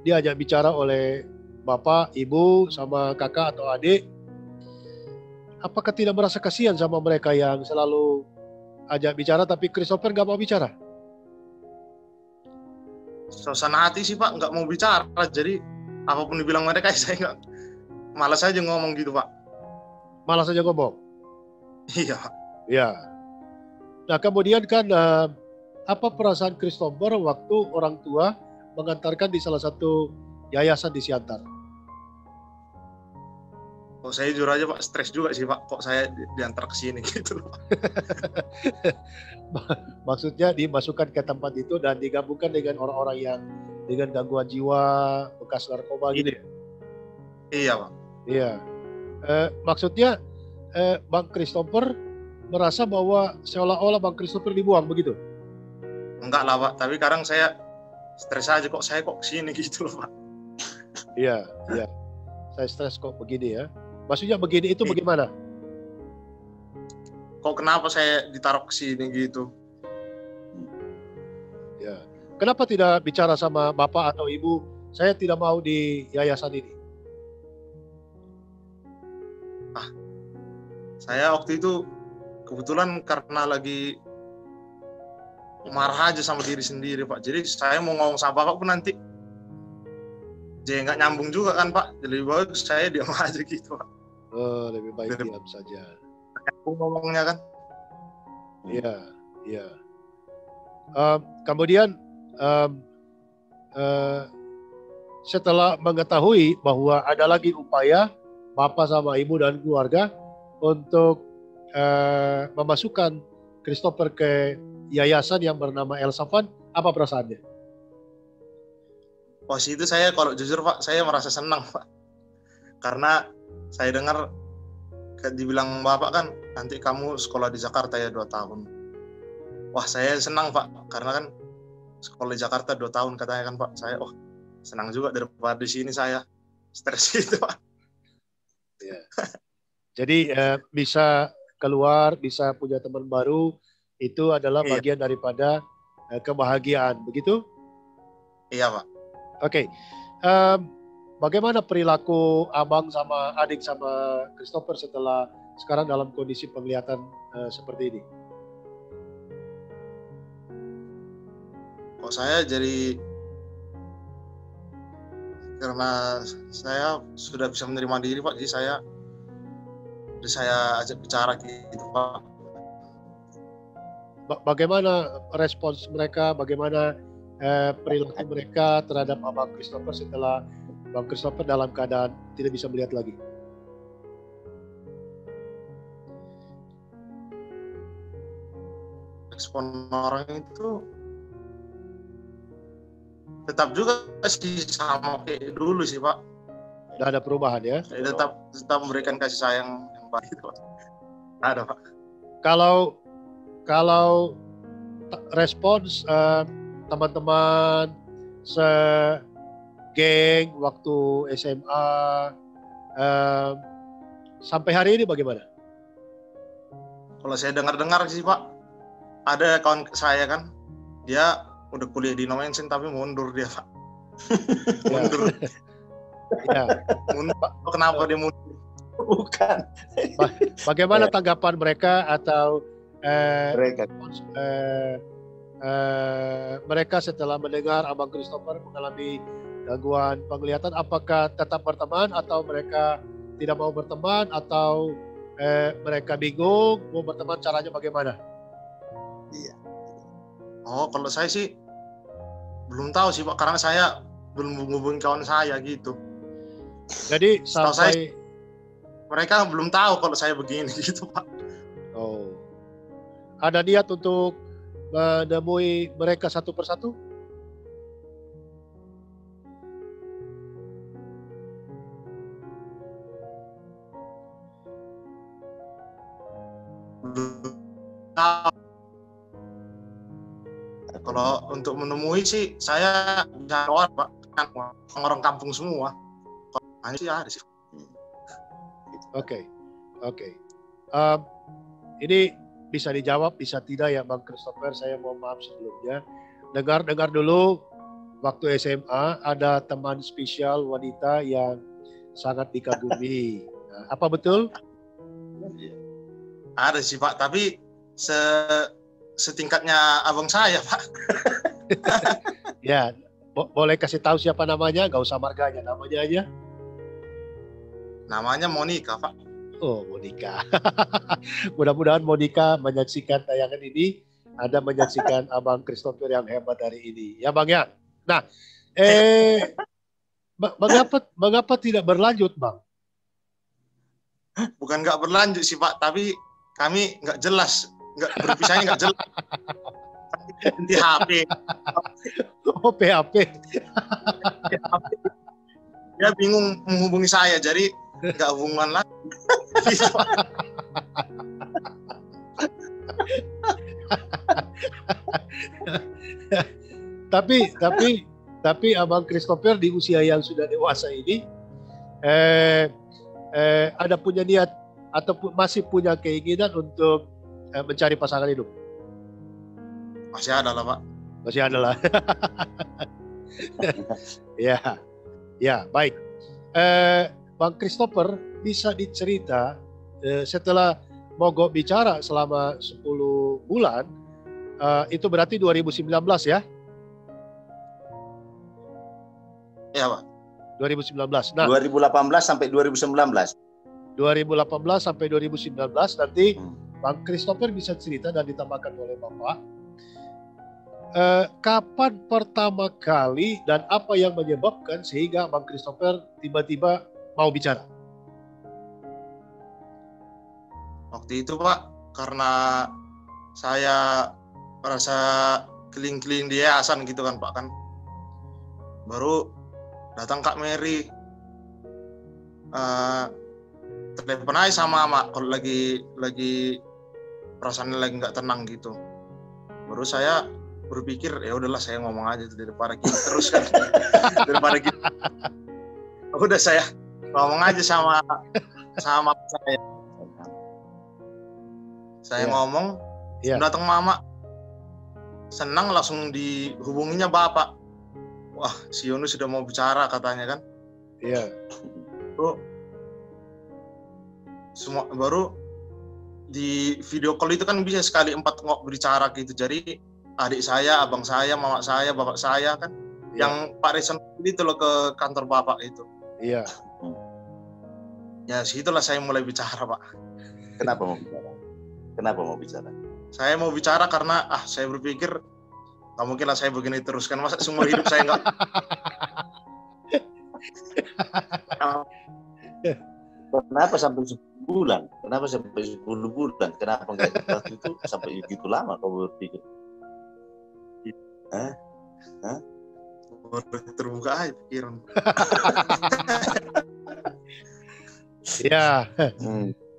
diajak bicara oleh bapak, ibu, sama kakak atau adik. Apakah tidak merasa kasihan sama mereka yang selalu ajak bicara tapi Christopher nggak mau bicara? Suasana hati sih Pak, nggak mau bicara. Jadi apapun dibilang mereka saya nggak, malas aja ngomong gitu Pak. Malas saja ngomong. Iya. Ya. Nah kemudian kan apa perasaan Christopher waktu orang tua mengantarkan di salah satu yayasan di Siantar? Kok saya jujur aja Pak, stres juga sih Pak. Kok saya diantar ke sini gitu Pak. Maksudnya dimasukkan ke tempat itu dan digabungkan dengan orang-orang yang dengan gangguan jiwa, bekas narkoba gitu ya? Iya Pak. Iya. Maksudnya Bang Christopher merasa bahwa seolah-olah Bang Christopher dibuang begitu? Enggak lah Pak, tapi kadang saya stres aja kok saya kok kesini gitu loh Pak. Iya, iya. Saya stres kok begini ya. Maksudnya begini itu bagaimana? Kok kenapa saya ditaruh ke sini gitu? Ya. Kenapa tidak bicara sama bapak atau ibu? Saya tidak mau di yayasan ini. Saya waktu itu kebetulan karena lagi marah aja sama diri sendiri Pak. Jadi saya mau ngomong sama bapak pun nanti jadi nggak nyambung juga kan Pak. Jadi bagus saya diam aja gitu Pak. Lebih baik diam saja. Nyambung ngomongnya kan. Iya, iya. Kemudian setelah mengetahui bahwa ada lagi upaya bapak sama ibu dan keluarga untuk memasukkan Christopher ke yayasan yang bernama El Safan, apa perasaannya? Pas itu saya kalau jujur Pak, saya merasa senang Pak. Karena saya dengar dibilang bapak kan nanti kamu sekolah di Jakarta ya 2 tahun. Wah saya senang Pak, karena kan sekolah di Jakarta 2 tahun katanya kan Pak. Saya senang juga daripada di sini saya stres gitu Pak. Ya. Jadi bisa keluar, bisa punya teman baru, itu adalah bagian daripada kebahagiaan, begitu? Iya Pak. Oke. Bagaimana perilaku abang sama adik sama Christopher setelah sekarang dalam kondisi penglihatan seperti ini? Kok saya jadi karena saya sudah bisa menerima diri Pak, jadi saya ajak bicara gitu Pak. Bagaimana respons mereka, bagaimana perilaku mereka terhadap abang Christopher setelah Bang Christopher dalam keadaan tidak bisa melihat lagi? Respon orang itu tetap juga sih sama kayak dulu sih Pak. Tidak ada perubahan ya? Saya tetap memberikan kasih sayang yang baik Pak. Ada Pak. Kalau respons teman-teman geng waktu SMA sampai hari ini bagaimana? Kalau saya dengar sih Pak, ada kawan saya kan, dia udah kuliah di Nomensen tapi mundur dia Pak. Mundur. Ya. Mundur Pak. Kenapa dia mundur? Bukan. Bagaimana tanggapan mereka atau mereka setelah mendengar Abang Christopher mengalami gangguan penglihatan, apakah tetap berteman atau mereka tidak mau berteman atau mereka bingung mau berteman, caranya bagaimana? Iya. Kalau saya sih belum tahu sih Pak, karena saya belum menghubungi kawan saya gitu. Jadi sampai mereka belum tahu kalau saya begini gitu Pak. Ada niat untuk menemui mereka satu persatu? Kalau untuk menemui sih saya bisa keluar Pak, orang kampung semua. Hanya sih ada sih. Oke. Ini bisa dijawab, bisa tidak ya Bang Christopher. Saya mohon maaf sebelumnya. Dengar dulu, waktu SMA ada teman spesial wanita yang sangat dikagumi. Nah, apa betul? Ada sih Pak, tapi setingkatnya abang saya Pak. Ya, boleh kasih tahu siapa namanya? Gak usah marganya, namanya aja. Namanya Monica Pak. Oh, Monica. Mudah-mudahan Monica menyaksikan tayangan ini, Anda menyaksikan Abang Christopher yang hebat hari ini. Ya Bang ya. Nah, mengapa tidak berlanjut Bang? Bukan nggak berlanjut sih Pak, tapi kami nggak jelas, berpisahnya nggak jelas. Di HP. Oh, PHP. Dia bingung menghubungi saya, jadi nggak hubungan lagi. Tapi Abang Christopher di usia yang sudah dewasa ini ada punya niat atau masih punya keinginan untuk mencari pasangan hidup? Masih ada lah Pak. Masih ada lah. Ya, baik. Bang Christopher, bisa dicerita setelah mogok bicara selama 10 bulan, itu berarti 2019 ya? Iya Pak. 2019. Nah, 2018 sampai 2019. 2018 sampai 2019 nanti Bang Christopher bisa cerita dan ditambahkan oleh Bapak. Kapan pertama kali dan apa yang menyebabkan sehingga Bang Christopher tiba-tiba mau bicara? Waktu itu Pak, karena saya merasa keliling-keliling di yayasan gitu kan Pak kan. Baru datang Kak Mary. Telepon aja sama Mak kalau lagi perasaannya lagi nggak tenang gitu. Baru saya berpikir ya udahlah saya ngomong aja daripada gini terus kan. Daripada gitu. Udah saya ngomong aja sama saya. Saya ngomong, datang Mama. Senang langsung dihubunginya Bapak. Wah, si Yunus sudah mau bicara katanya kan. Iya. Baru di video call itu kan bisa sekali 4 berbicara gitu. Jadi adik saya, abang saya, mama saya, bapak saya kan, yang Pak Rizon itu loh ke kantor bapak itu. Iya. Ya situlah saya mulai bicara Pak. Kenapa mau bicara? Saya mau bicara karena saya berpikir nggak mungkin lah saya begini terus kan, masa semua hidup saya nggak. Kenapa sampai 10 bulan? Kenapa sampai 10 bulan? Kenapa nggak itu sampai begitu lama kau berpikir? Terbuka aja pikiran. Ya,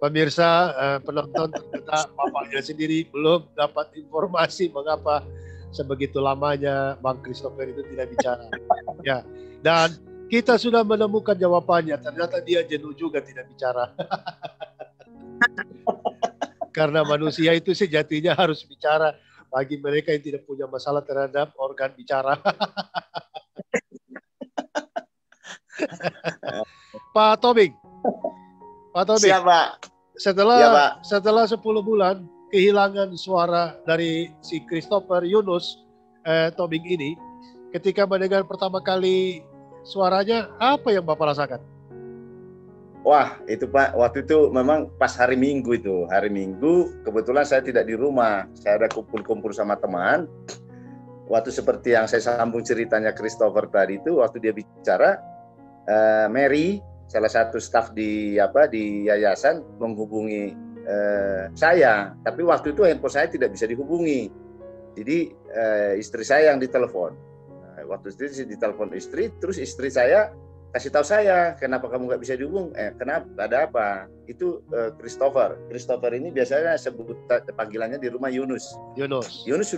pemirsa, penonton, ternyata bapaknya sendiri belum dapat informasi mengapa sebegitu lamanya Bang Christopher itu tidak bicara. Ya, dan kita sudah menemukan jawabannya. Ternyata dia jenuh juga tidak bicara. Karena manusia itu sejatinya harus bicara. Bagi mereka yang tidak punya masalah terhadap organ bicara. Pak Tobing. Siapa? Setelah 10 bulan kehilangan suara dari si Christopher Yunus Tobing ini, ketika mendengar pertama kali suaranya, apa yang Bapak rasakan? Wah, itu Pak, waktu itu memang pas hari Minggu itu. Hari Minggu, kebetulan saya tidak di rumah. Saya ada kumpul-kumpul sama teman. Waktu seperti yang saya sambung ceritanya Christopher tadi itu, waktu dia bicara, Mary, salah satu staf di yayasan, menghubungi saya. Tapi waktu itu handphone saya tidak bisa dihubungi. Jadi istri saya yang ditelepon. Waktu itu ditelepon istri, terus istri saya kasih tahu saya, kenapa kamu nggak bisa dihubung? Kenapa? Ada apa? Itu Christopher. Christopher ini biasanya sebut panggilannya di rumah Yunus. Yunus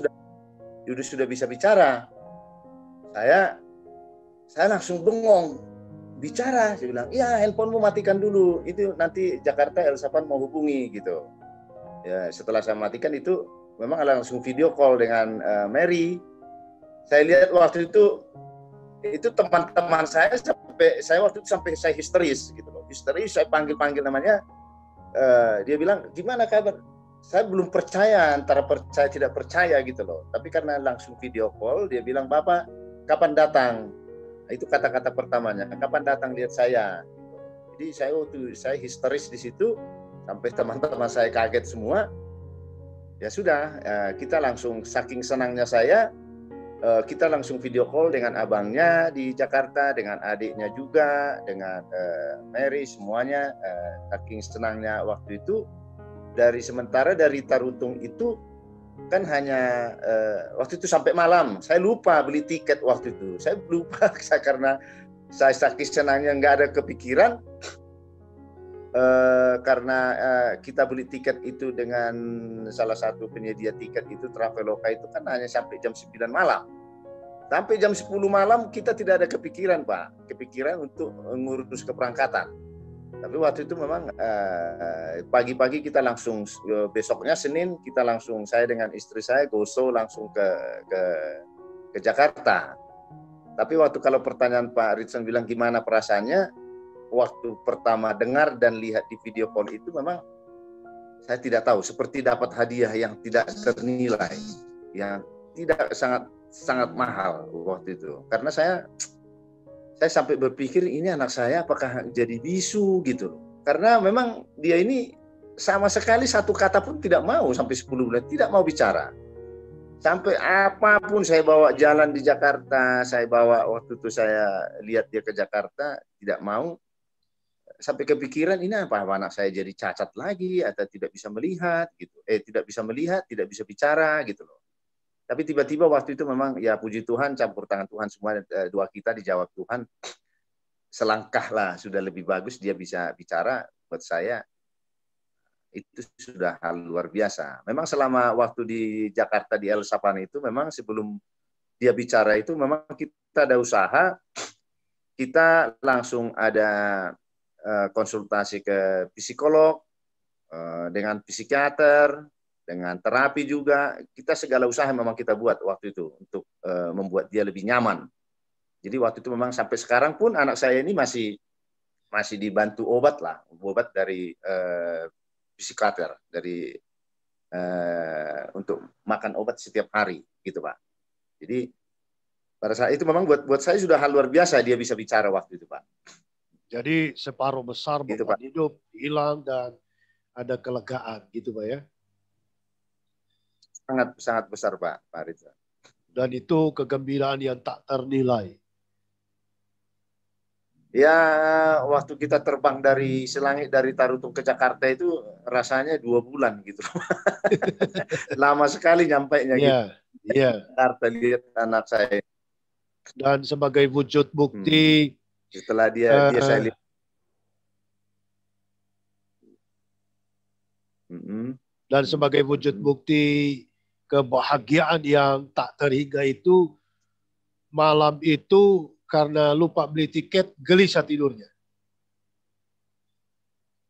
sudah bisa bicara. Saya langsung bengong. bicara. Saya bilang, iya handphonemu matikan dulu, itu nanti Jakarta Elsapan mau hubungi gitu. Ya, setelah saya matikan itu memang langsung video call dengan Mary. Saya lihat waktu itu teman-teman saya waktu itu sampai saya histeris gitu loh. Histeris, saya panggil namanya. Dia bilang, gimana kabar? Saya belum percaya, antara percaya tidak percaya gitu loh. Tapi karena langsung video call, dia bilang, Bapak kapan datang? Itu kata-kata pertamanya, kapan datang lihat saya? Jadi saya histeris di situ, sampai teman-teman saya kaget semua. Ya sudah, kita langsung, saking senangnya saya, kita langsung video call dengan abangnya di Jakarta, dengan adiknya juga, dengan Mary, semuanya. Saking senangnya waktu itu, sementara dari Tarutung itu kan hanya waktu itu sampai malam. Saya lupa beli tiket waktu itu. Saya lupa karena saya saking senangnya nggak ada kepikiran. Karena kita beli tiket itu dengan salah satu penyedia tiket itu, Traveloka, itu kan hanya sampai jam 9 malam. Sampai jam 10 malam kita tidak ada kepikiran, Pak. Kepikiran untuk ngurus keberangkatan. Tapi waktu itu memang pagi-pagi kita langsung, besoknya Senin kita langsung, saya dengan istri saya goso langsung ke Jakarta. Tapi waktu kalau pertanyaan Pak Ritson bilang gimana perasaannya, waktu pertama dengar dan lihat di video call itu memang saya tidak tahu, seperti dapat hadiah yang tidak ternilai, yang tidak sangat mahal waktu itu. Karena saya sampai berpikir, ini anak saya apakah jadi bisu gitu. Karena memang dia ini sama sekali satu kata pun tidak mau sampai 10 bulan, tidak mau bicara. Sampai apapun saya bawa jalan di Jakarta, saya bawa waktu itu saya lihat dia ke Jakarta, tidak mau. Sampai kepikiran, ini apa anak saya jadi cacat lagi atau tidak bisa melihat gitu. Tidak bisa melihat, tidak bisa bicara gitu loh. Tapi tiba-tiba waktu itu memang ya puji Tuhan, campur tangan Tuhan semua, doa kita dijawab Tuhan. Selangkah lah sudah lebih bagus dia bisa bicara. Buat saya itu sudah hal luar biasa. Memang selama waktu di Jakarta di Elsapan itu memang sebelum dia bicara itu memang kita ada usaha, kita langsung ada konsultasi ke psikolog, dengan psikiater, dengan terapi juga. Kita segala usaha memang kita buat waktu itu untuk membuat dia lebih nyaman. Jadi waktu itu memang sampai sekarang pun anak saya ini masih dibantu obat dari psikiater, dari untuk makan obat setiap hari gitu Pak. Jadi pada saat itu memang buat saya sudah hal luar biasa dia bisa bicara waktu itu Pak. Jadi separuh besar gitu, beban hidup hilang dan ada kelegaan gitu Pak ya. Sangat besar Pak Rizal. Dan itu kegembiraan yang tak ternilai. Ya waktu kita terbang dari Selangit, dari Tarutung ke Jakarta itu rasanya 2 bulan gitu. Lama sekali nyampainya gitu. Iya. Jakarta lihat anak saya. Dan sebagai wujud bukti setelah dia saya lihat. Dan sebagai wujud bukti kebahagiaan yang tak terhingga itu, malam itu karena lupa beli tiket, gelisah tidurnya.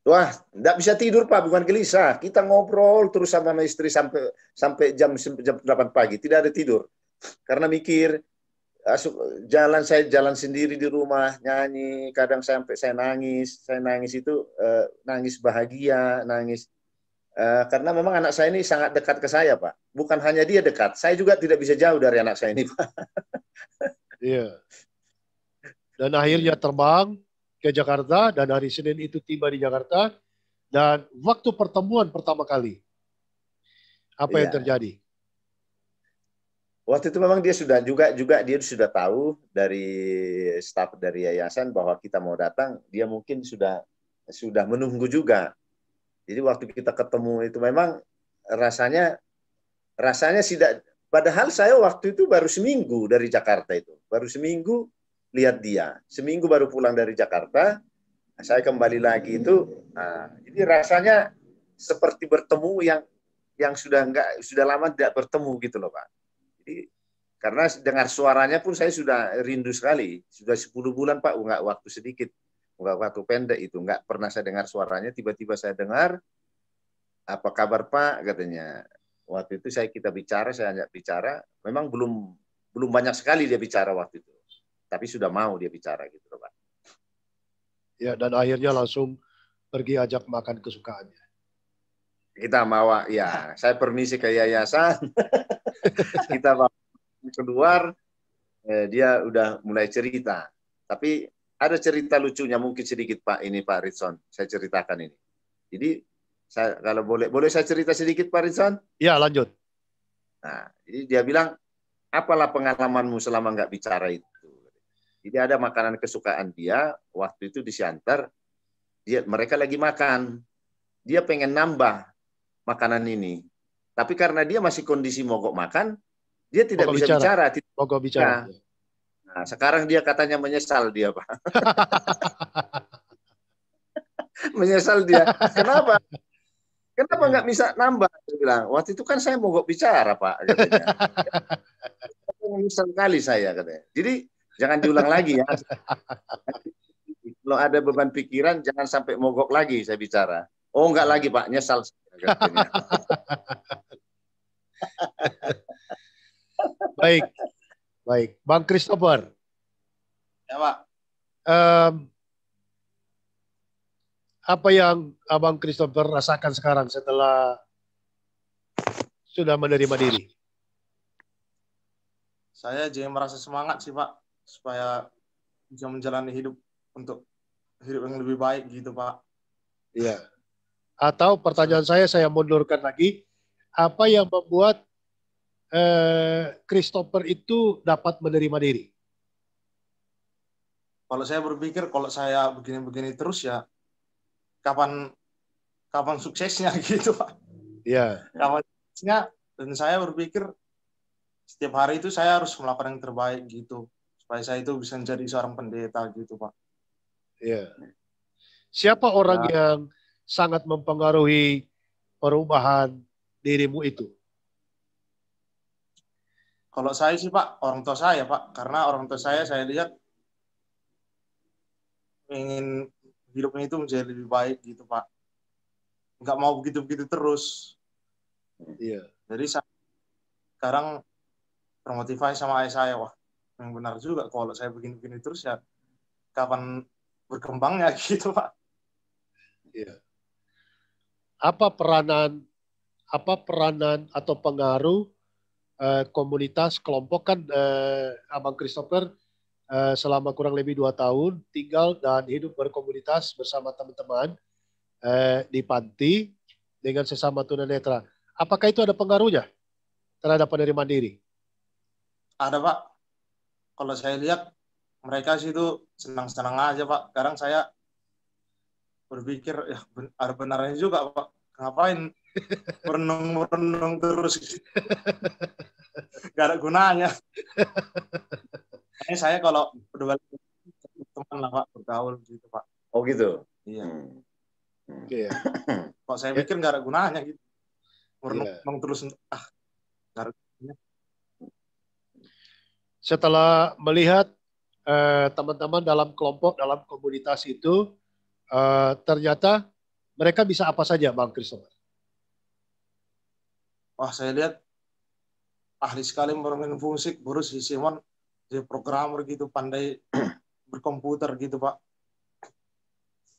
Wah, enggak bisa tidur Pak, bukan gelisah. Kita ngobrol terus sama istri sampai jam 8 pagi, tidak ada tidur. Karena mikir, saya jalan sendiri di rumah, nyanyi, kadang sampai saya nangis itu nangis bahagia, nangis. Karena memang anak saya ini sangat dekat ke saya Pak. Bukan hanya dia dekat, saya juga tidak bisa jauh dari anak saya ini Pak. Iya. Dan akhirnya terbang ke Jakarta, dan hari Senin itu tiba di Jakarta, dan waktu pertemuan pertama kali, apa yang terjadi? Waktu itu memang dia sudah dia sudah tahu dari staf dari yayasan bahwa kita mau datang, dia mungkin sudah menunggu juga. Jadi waktu kita ketemu itu memang rasanya tidak, padahal saya waktu itu baru seminggu dari Jakarta itu. Baru seminggu lihat dia. Seminggu baru pulang dari Jakarta, saya kembali lagi itu. Jadi rasanya seperti bertemu yang sudah lama tidak bertemu gitu loh Pak. Jadi Karena dengar suaranya pun saya sudah rindu sekali. Sudah 10 bulan Pak, nggak waktu sedikit, nggak waktu pendek itu, nggak pernah saya dengar suaranya. Tiba-tiba saya dengar, apa kabar Pak? Katanya. Waktu itu kita bicara, saya ajak bicara. Memang belum banyak sekali dia bicara waktu itu, tapi sudah mau dia bicara gitu Pak. Ya, dan akhirnya langsung pergi ajak makan kesukaannya. Kita bawa, ya, saya permisi ke yayasan, kita bawa keluar, dia udah mulai cerita. Tapi ada cerita lucunya mungkin sedikit Pak, ini Pak Ritson, saya ceritakan ini. Jadi kalau boleh saya cerita sedikit Pak Ritson? Ya, lanjut. Nah, jadi dia bilang, apalah pengalamanmu selama nggak bicara itu? Jadi ada makanan kesukaan dia, waktu itu di Siantar, mereka lagi makan, dia pengen nambah makanan ini. Tapi karena dia masih kondisi mogok makan, dia tidak bisa bicara. Mogok bicara. Nah, sekarang dia katanya menyesal dia, Pak. Menyesal dia. Kenapa? Kenapa nggak bisa nambah? Dia bilang, waktu itu kan saya mogok bicara, Pak. Katanya. Menyesal sekali saya, katanya. Jadi, jangan diulang lagi ya. Kalau ada beban pikiran, jangan sampai mogok lagi saya bicara. Oh, enggak lagi, Pak. Nyesal. Katanya. Baik. Baik. Bang Christopher. Ya, Pak. Apa yang Abang Christopher rasakan sekarang setelah sudah menerima diri? Saya jadi merasa semangat sih Pak, supaya bisa menjalani hidup untuk hidup yang lebih baik gitu Pak. Iya. Atau pertanyaan saya mundurkan lagi, apa yang membuat Christopher itu dapat menerima diri? Kalau saya berpikir kalau saya begini-begini terus ya, kapan suksesnya gitu Pak. Iya. Kapan suksesnya, dan saya berpikir setiap hari itu saya harus melakukan yang terbaik gitu, supaya saya itu bisa menjadi seorang pendeta gitu Pak. Iya. Siapa orang yang sangat mempengaruhi perubahan dirimu itu? Kalau saya sih Pak, orang tua saya Pak, karena orang tua saya lihat ingin hidupnya itu menjadi lebih baik gitu Pak. Nggak mau begitu-begitu terus. Iya. Jadi saya sekarang termotivasi sama ayah saya, wah yang benar juga kalau saya begini-begini terus ya kapan berkembangnya gitu Pak. Iya. Apa peranan atau pengaruh komunitas kelompok kan Abang Christopher selama kurang lebih 2 tahun tinggal dan hidup berkomunitas bersama teman-teman di panti dengan sesama tunanetra. Apakah itu ada pengaruhnya terhadap penerimaan diri? Ada Pak. Kalau saya lihat mereka sih itu senang-senang aja Pak. Sekarang saya berpikir ya ada benarnya juga Pak. Ngapain merenung terus? Gak ada gunanya. Ini saya kalau udah balik teman lah Pak, bergaul gitu Pak. Oh gitu. Iya. Iya. Kok saya pikir nggak ada gunanya gitu. Merenung terus nggak ada gunanya. Setelah melihat teman-teman dalam kelompok, dalam komunitas itu, ternyata mereka bisa apa saja, Bang Christopher? Wah, saya lihat ahli sekali bermain musik, baru si Simon dia programmer gitu, pandai berkomputer gitu Pak.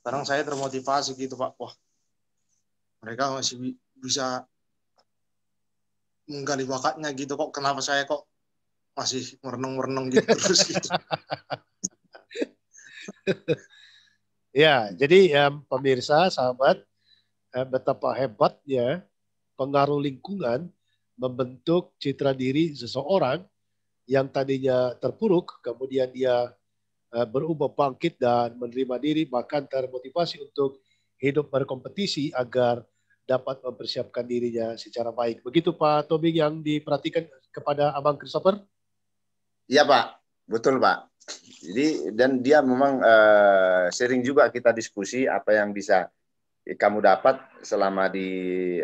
Sekarang saya termotivasi gitu Pak. Wah, mereka masih bisa menggali bakatnya gitu kok. Kenapa saya kok masih merenung gitu terus gitu. Ya, jadi pemirsa, sahabat, betapa hebatnya pengaruh lingkungan membentuk citra diri seseorang yang tadinya terpuruk, kemudian dia berubah bangkit dan menerima diri, bahkan termotivasi untuk hidup berkompetisi agar dapat mempersiapkan dirinya secara baik. Begitu Pak Tobing yang diperhatikan kepada Abang Christopher? Iya Pak, betul Pak. Jadi dan dia memang sering juga kita diskusi apa yang bisa kamu dapat selama di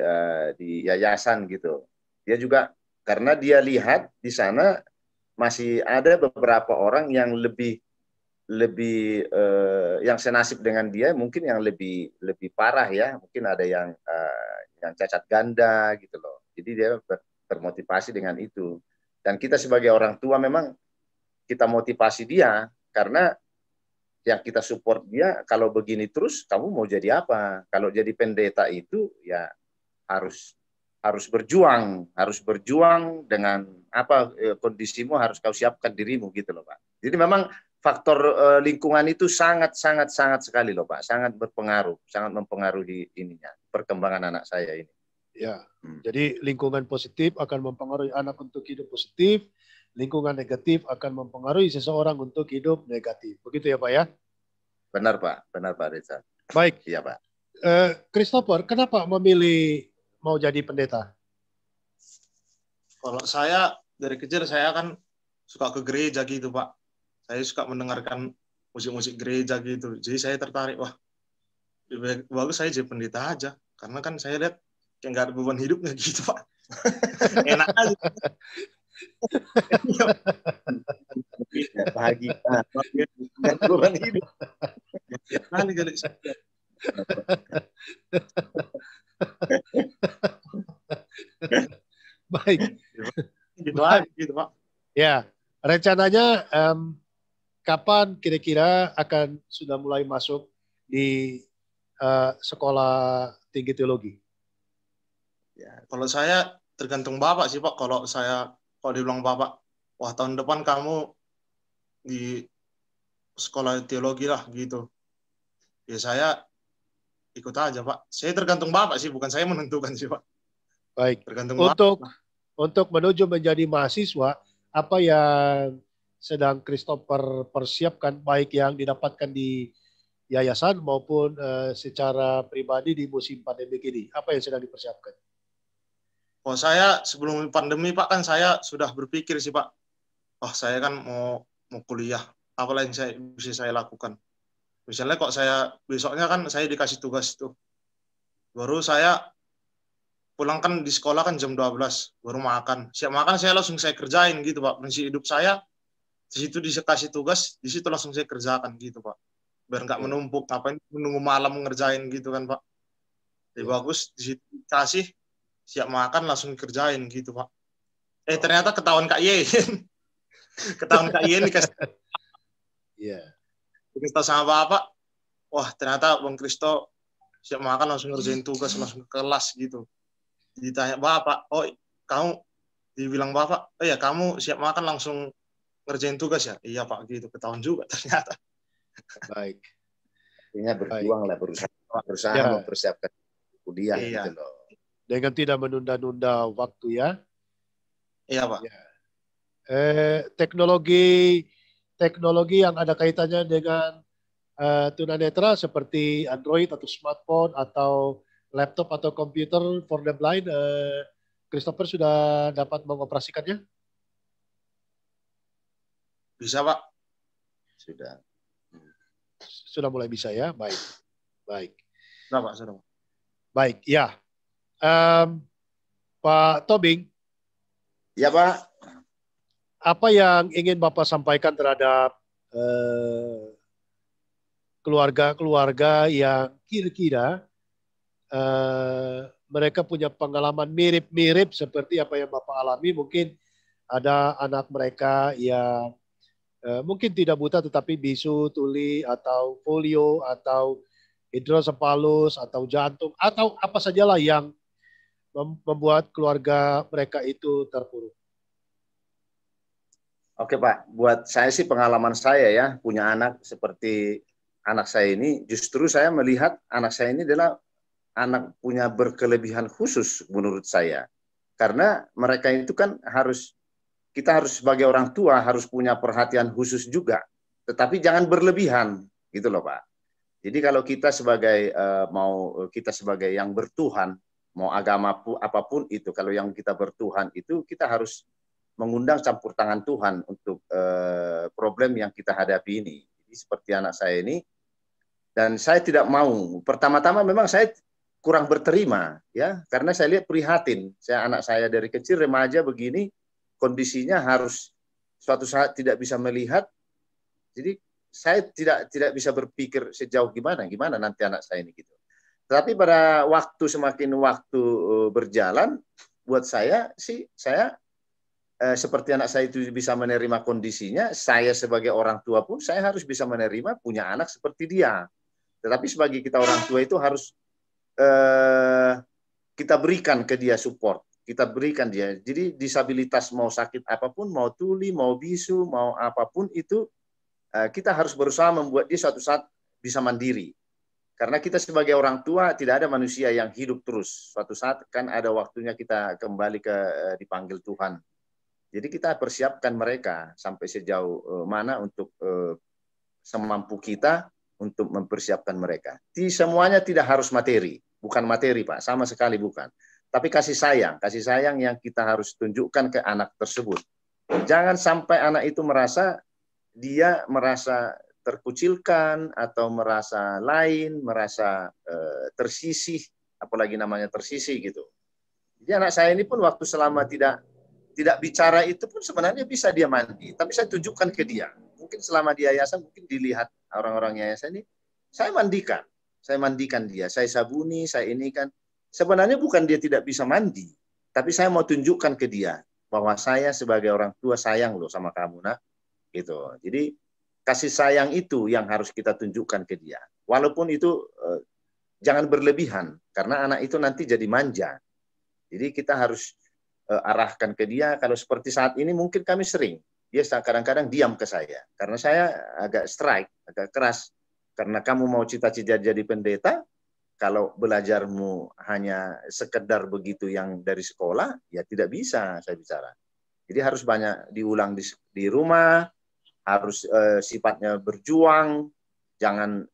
yayasan gitu. Dia juga karena dia lihat di sana masih ada beberapa orang yang lebih yang senasib dengan dia, mungkin yang lebih parah ya, mungkin ada yang cacat ganda gitu loh. Jadi dia termotivasi dengan itu. Dan kita sebagai orang tua memang kita motivasi dia, karena yang kita support dia, kalau begini terus kamu mau jadi apa? Kalau jadi pendeta itu ya harus berjuang dengan apa kondisimu, harus kau siapkan dirimu gitu loh Pak. Jadi memang faktor lingkungan itu sangat sekali loh Pak, sangat berpengaruh, sangat mempengaruhi ininya perkembangan anak saya ini. Ya, jadi lingkungan positif akan mempengaruhi anak untuk hidup positif, lingkungan negatif akan mempengaruhi seseorang untuk hidup negatif. Begitu ya Pak ya? Benar Pak Reza. Baik. Iya Pak. Christopher, kenapa memilih mau jadi pendeta? Kalau saya dari kecil saya kan suka ke gereja gitu Pak. Saya suka mendengarkan musik-musik gereja gitu. Jadi saya tertarik, wah bagus saya jadi pendeta aja. Karena kan saya lihat kayak nggak ada beban hidupnya gitu Pak. Enak aja. Bahagia. Dan beban hidup. Kali saya. Baik. Gitu Pak. Ya, rencananya kapan kira-kira akan sudah mulai masuk di sekolah tinggi teologi? Ya, kalau saya tergantung Bapak sih Pak. Kalau dibilang Bapak, wah tahun depan kamu di sekolah teologi lah gitu. Ya saya ikut aja Pak. Saya tergantung Bapak sih, bukan saya menentukan sih Pak. Baik. Tergantung untuk menuju menjadi mahasiswa, apa yang sedang Christopher persiapkan, baik yang didapatkan di yayasan maupun secara pribadi di musim pandemi ini? Apa yang sedang dipersiapkan? Oh saya sebelum pandemi Pak, kan saya sudah berpikir sih Pak, wah saya kan mau kuliah, apa yang bisa saya lakukan. Misalnya kok saya besoknya kan saya dikasih tugas itu, baru saya pulang kan di sekolah kan jam 12, baru makan. Siap makan saya langsung saya kerjain gitu Pak. Prinsip hidup saya di situ dikasih tugas, di situ langsung saya kerjakan gitu Pak. Biar nggak menumpuk, ngapain menunggu malam ngerjain gitu kan Pak. Jadi bagus di situ kasih, siap makan langsung kerjain gitu Pak. Ternyata ketahuan Kak Yen. Ketahuan Kak Yen dikasih. Iya. Dikasih sama Bapak. Wah, ternyata Bang Kristo siap makan langsung ngerjain tugas, langsung ke kelas gitu. Ditanya Bapak, oh kamu dibilang Bapak, oh ya kamu siap makan langsung ngerjain tugas ya? Iya Pak, gitu. Ketahuan juga ternyata. Baik. Artinya berjuang lah, berusaha ya. mempersiapkan kuliah iya. gitu loh. Dengan tidak menunda-nunda waktu ya. Iya Pak. Ya. Teknologi yang ada kaitannya dengan tunanetra seperti Android atau smartphone atau laptop atau komputer for the blind, Christopher sudah dapat mengoperasikannya? Bisa Pak. Sudah mulai bisa ya, baik. Sudah Pak, sudah. Baik, ya. Pak Tobing. Ya Pak. Apa yang ingin Bapak sampaikan terhadap keluarga-keluarga yang kira-kira mereka punya pengalaman mirip-mirip seperti apa yang Bapak alami? Mungkin ada anak mereka yang mungkin tidak buta tetapi bisu, tuli, atau polio, atau hidrosepalus, atau jantung, atau apa sajalah yang membuat keluarga mereka itu terpuruk. Oke Pak, buat saya sih pengalaman saya ya, punya anak seperti anak saya ini, justru saya melihat anak saya ini adalah anak punya berkelebihan khusus menurut saya. Karena mereka itu kan kita harus sebagai orang tua harus punya perhatian khusus juga, tetapi jangan berlebihan gitu loh Pak. Jadi kalau kita sebagai kita sebagai yang bertuhan, mau agama apapun itu, kalau yang kita bertuhan itu kita harus mengundang campur tangan Tuhan untuk problem yang kita hadapi ini. Jadi seperti anak saya ini, dan saya tidak mau. Pertama-tama memang saya kurang berterima ya, karena saya lihat prihatin. Anak saya dari kecil remaja begini, kondisinya harus suatu saat tidak bisa melihat. Jadi saya tidak bisa berpikir sejauh gimana nanti anak saya ini gitu. Tapi pada semakin waktu berjalan, buat saya sih, saya seperti anak saya itu bisa menerima kondisinya, saya sebagai orang tua pun saya harus bisa menerima punya anak seperti dia. Tetapi sebagai kita orang tua itu harus kita berikan ke dia support, kita berikan dia. Jadi disabilitas mau sakit apapun, mau tuli, mau bisu, mau apapun itu, kita harus berusaha membuat dia suatu saat bisa mandiri. Karena kita sebagai orang tua tidak ada manusia yang hidup terus. Suatu saat kan ada waktunya kita kembali dipanggil Tuhan. Jadi kita persiapkan mereka sampai sejauh mana untuk semampu kita untuk mempersiapkan mereka. Semuanya tidak harus materi, bukan materi Pak, sama sekali bukan. Tapi kasih sayang yang kita harus tunjukkan ke anak tersebut. Jangan sampai anak itu merasa terkucilkan atau merasa lain, merasa tersisih, apalagi namanya tersisih gitu. Jadi anak saya ini pun waktu selama tidak bicara itu pun sebenarnya bisa dia mandi, tapi saya tunjukkan ke dia. Mungkin selama di yayasan mungkin dilihat orang-orang yayasan ini, saya mandikan dia, saya sabuni, saya ini kan. Sebenarnya bukan dia tidak bisa mandi, tapi saya mau tunjukkan ke dia bahwa saya sebagai orang tua sayang loh sama kamu, nak. Gitu. Jadi kasih sayang itu yang harus kita tunjukkan ke dia. Walaupun itu jangan berlebihan, karena anak itu nanti jadi manja. Jadi kita harus arahkan ke dia. Kalau seperti saat ini mungkin kami sering, dia kadang-kadang diam ke saya. Karena saya agak strike, agak keras. Karena kamu mau cita-cita jadi pendeta, kalau belajarmu hanya sekedar begitu yang dari sekolah, ya tidak bisa saya bicara. Jadi harus banyak diulang di rumah, harus sifatnya berjuang, jangan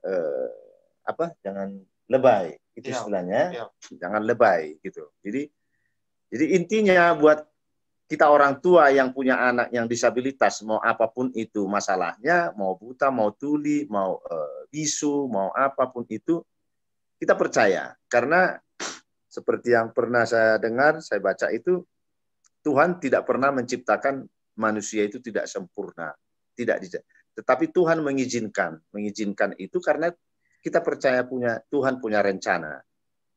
jangan lebay, itu istilahnya, jangan lebay gitu. Jadi intinya buat kita orang tua yang punya anak yang disabilitas, mau apapun itu masalahnya, mau buta, mau tuli, mau bisu, mau apapun itu, kita percaya. Karena seperti yang pernah saya dengar, saya baca itu, Tuhan tidak pernah menciptakan manusia itu tidak sempurna. Tetapi Tuhan mengizinkan itu karena kita percaya Tuhan punya rencana.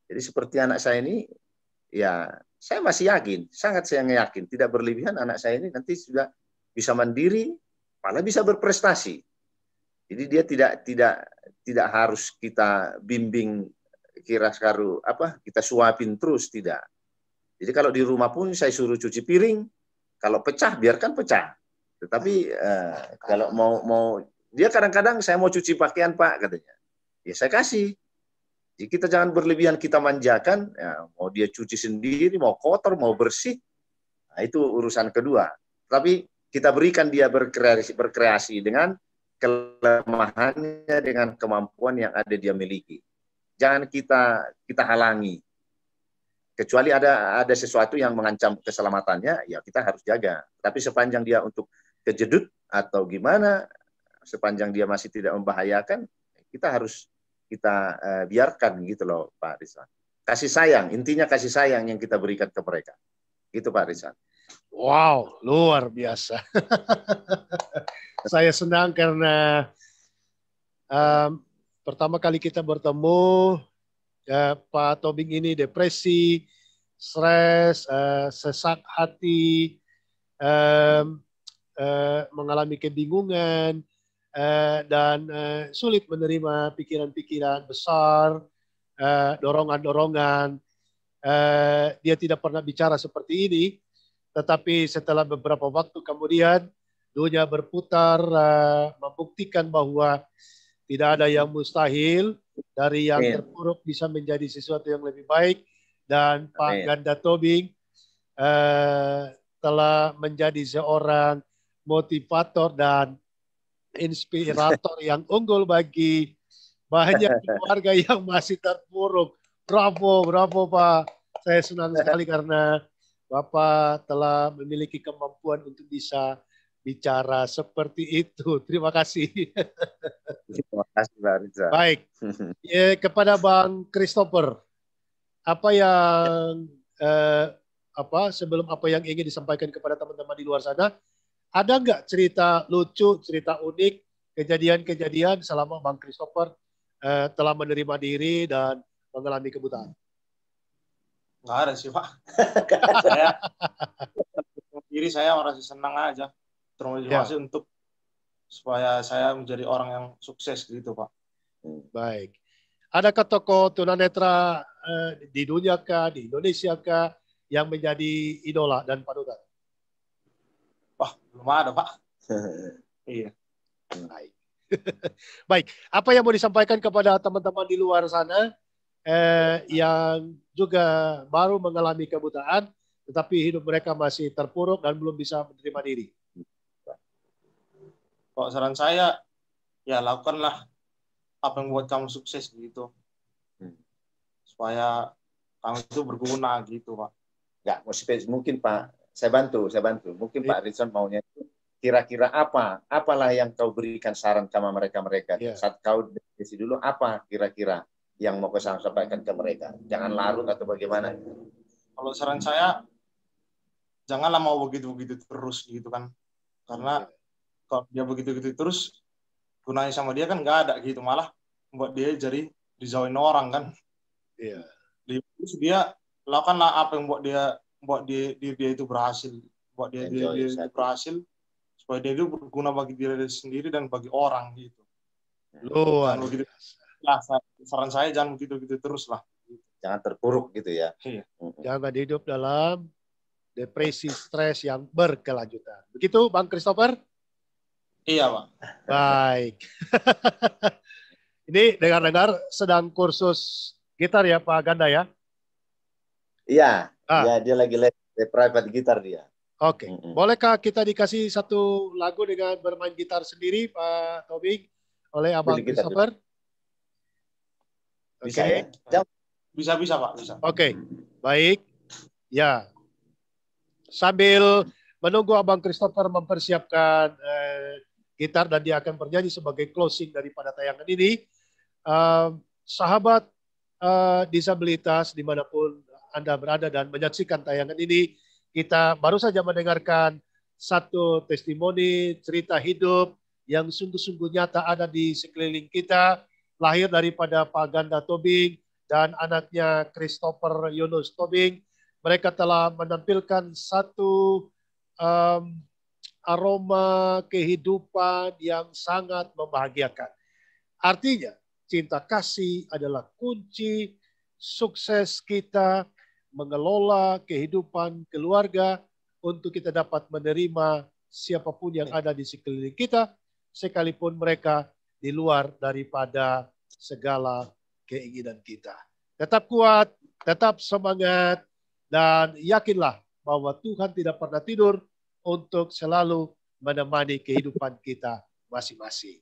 Jadi seperti anak saya ini, ya saya masih yakin, sangat saya yakin, tidak berlebihan anak saya ini nanti sudah bisa mandiri, malah bisa berprestasi. Jadi dia tidak harus kita bimbing kita suapin terus, tidak. Jadi kalau di rumah pun saya suruh cuci piring, kalau pecah biarkan pecah. Tetapi kalau mau dia kadang-kadang saya mau cuci pakaian Pak katanya, ya saya kasih. Jadi kita jangan berlebihan kita manjakan, ya, mau dia cuci sendiri, mau kotor, mau bersih, nah, itu urusan kedua. Tapi kita berikan dia berkreasi dengan kelemahannya, dengan kemampuan yang ada dia miliki. Jangan kita halangi. Kecuali ada sesuatu yang mengancam keselamatannya, ya kita harus jaga. Tapi sepanjang dia untuk kejedut atau gimana, sepanjang dia masih tidak membahayakan, kita biarkan gitu loh Pak Rizwan. Kasih sayang, intinya kasih sayang yang kita berikan ke mereka. Gitu Pak Rizwan. Wow, luar biasa. Saya senang karena pertama kali kita bertemu, Pak Tobing ini depresi, stres, sesak hati, mengalami kebingungan, dan sulit menerima pikiran-pikiran besar, dorongan-dorongan. Dia tidak pernah bicara seperti ini, tetapi setelah beberapa waktu kemudian, dunia berputar, membuktikan bahwa tidak ada yang mustahil, dari yang terpuruk bisa menjadi sesuatu yang lebih baik, dan Pak Ganda Tobing telah menjadi seorang motivator dan inspirator yang unggul bagi banyak keluarga yang masih terpuruk. Bravo Pak. Saya senang sekali karena Bapak telah memiliki kemampuan untuk bisa bicara seperti itu. Terima kasih. Terima kasih Pak Riza. Baik. Kepada Bang Christopher, apa yang sebelum apa yang ingin disampaikan kepada teman-teman di luar sana, Ada nggak cerita lucu, cerita unik, kejadian-kejadian selama Bang Christopher telah menerima diri dan mengalami kebutaan? Nggak ada sih Pak. Saya diri saya merasa senang aja, termotivasi untuk supaya saya menjadi orang yang sukses gitu Pak. Baik. Adakah tokoh tunanetra di dunia kah, di Indonesia kah, yang menjadi idola dan panutan? Wah, belum ada Pak. Iya. Baik. Baik. Apa yang mau disampaikan kepada teman-teman di luar sana yang juga baru mengalami kebutaan, tetapi hidup mereka masih terpuruk dan belum bisa menerima diri? Kok saran saya, ya lakukanlah apa yang buat kamu sukses gitu. Supaya kamu itu berguna gitu Pak. Ya, mungkin Pak, saya bantu. Mungkin Pak Ritson maunya itu kira-kira apalah yang kau berikan saran sama mereka saat kau diskusi dulu, apa kira-kira yang mau kau sampaikan ke mereka? Jangan larut atau bagaimana? Kalau saran saya, janganlah mau begitu-begitu terus gitu kan. Karena kalau dia begitu-begitu terus, gunanya sama dia kan nggak ada gitu, malah buat dia jadi dijauhin orang kan. Iya. Terus dia lakukanlah apa yang buat dia itu berhasil, buat dia berhasil, supaya dia itu berguna bagi diri sendiri dan bagi orang gitu. Luar biasa. Lah, saran saya jangan begitu-begitu terus lah. Jangan terpuruk gitu ya. Iya. Jangan hidup dalam depresi, stres yang berkelanjutan. Begitu Bang Christopher? Iya Pak. Baik. Ini dengar-dengar sedang kursus gitar ya Pak Ganda ya? Iya, ya, dia lagi les private gitar dia. Oke. Bolehkah kita dikasih satu lagu dengan bermain gitar sendiri Pak Tobing oleh Abang Christopher? Oke. Bisa Pak, bisa. Oke. Baik. Ya. Sambil menunggu Abang Christopher mempersiapkan gitar dan dia akan bernyanyi sebagai closing daripada tayangan ini, sahabat disabilitas dimanapun Anda berada dan menyaksikan tayangan ini, kita baru saja mendengarkan satu testimoni cerita hidup yang sungguh-sungguh nyata ada di sekeliling kita, lahir daripada Pak Ganda Tobing dan anaknya Christopher Yunus Tobing. Mereka telah menampilkan satu aroma kehidupan yang sangat membahagiakan. Artinya, cinta kasih adalah kunci sukses kita mengelola kehidupan keluarga untuk kita dapat menerima siapapun yang ada di sekeliling kita, sekalipun mereka di luar daripada segala keinginan kita. Tetap kuat, tetap semangat, dan yakinlah bahwa Tuhan tidak pernah tidur untuk selalu menemani kehidupan kita masing-masing.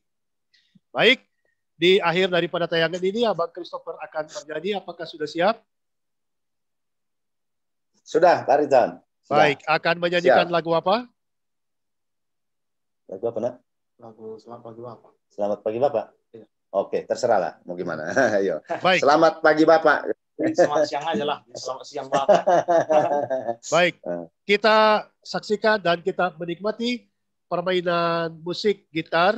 Baik, di akhir daripada tayangan ini, Abang Christopher akan bernyanyi. Apakah sudah siap? Sudah, Pak Rizal. Baik, akan menyanyikan lagu apa? Lagu apa, Nak? Lagu Selamat Pagi Bapak. Selamat Pagi Bapak? Iya. Oke, terserahlah mau gimana. Ayo. Baik. Selamat pagi Bapak. Selamat siang aja lah. Selamat siang Bapak. Baik, kita saksikan dan kita menikmati permainan musik gitar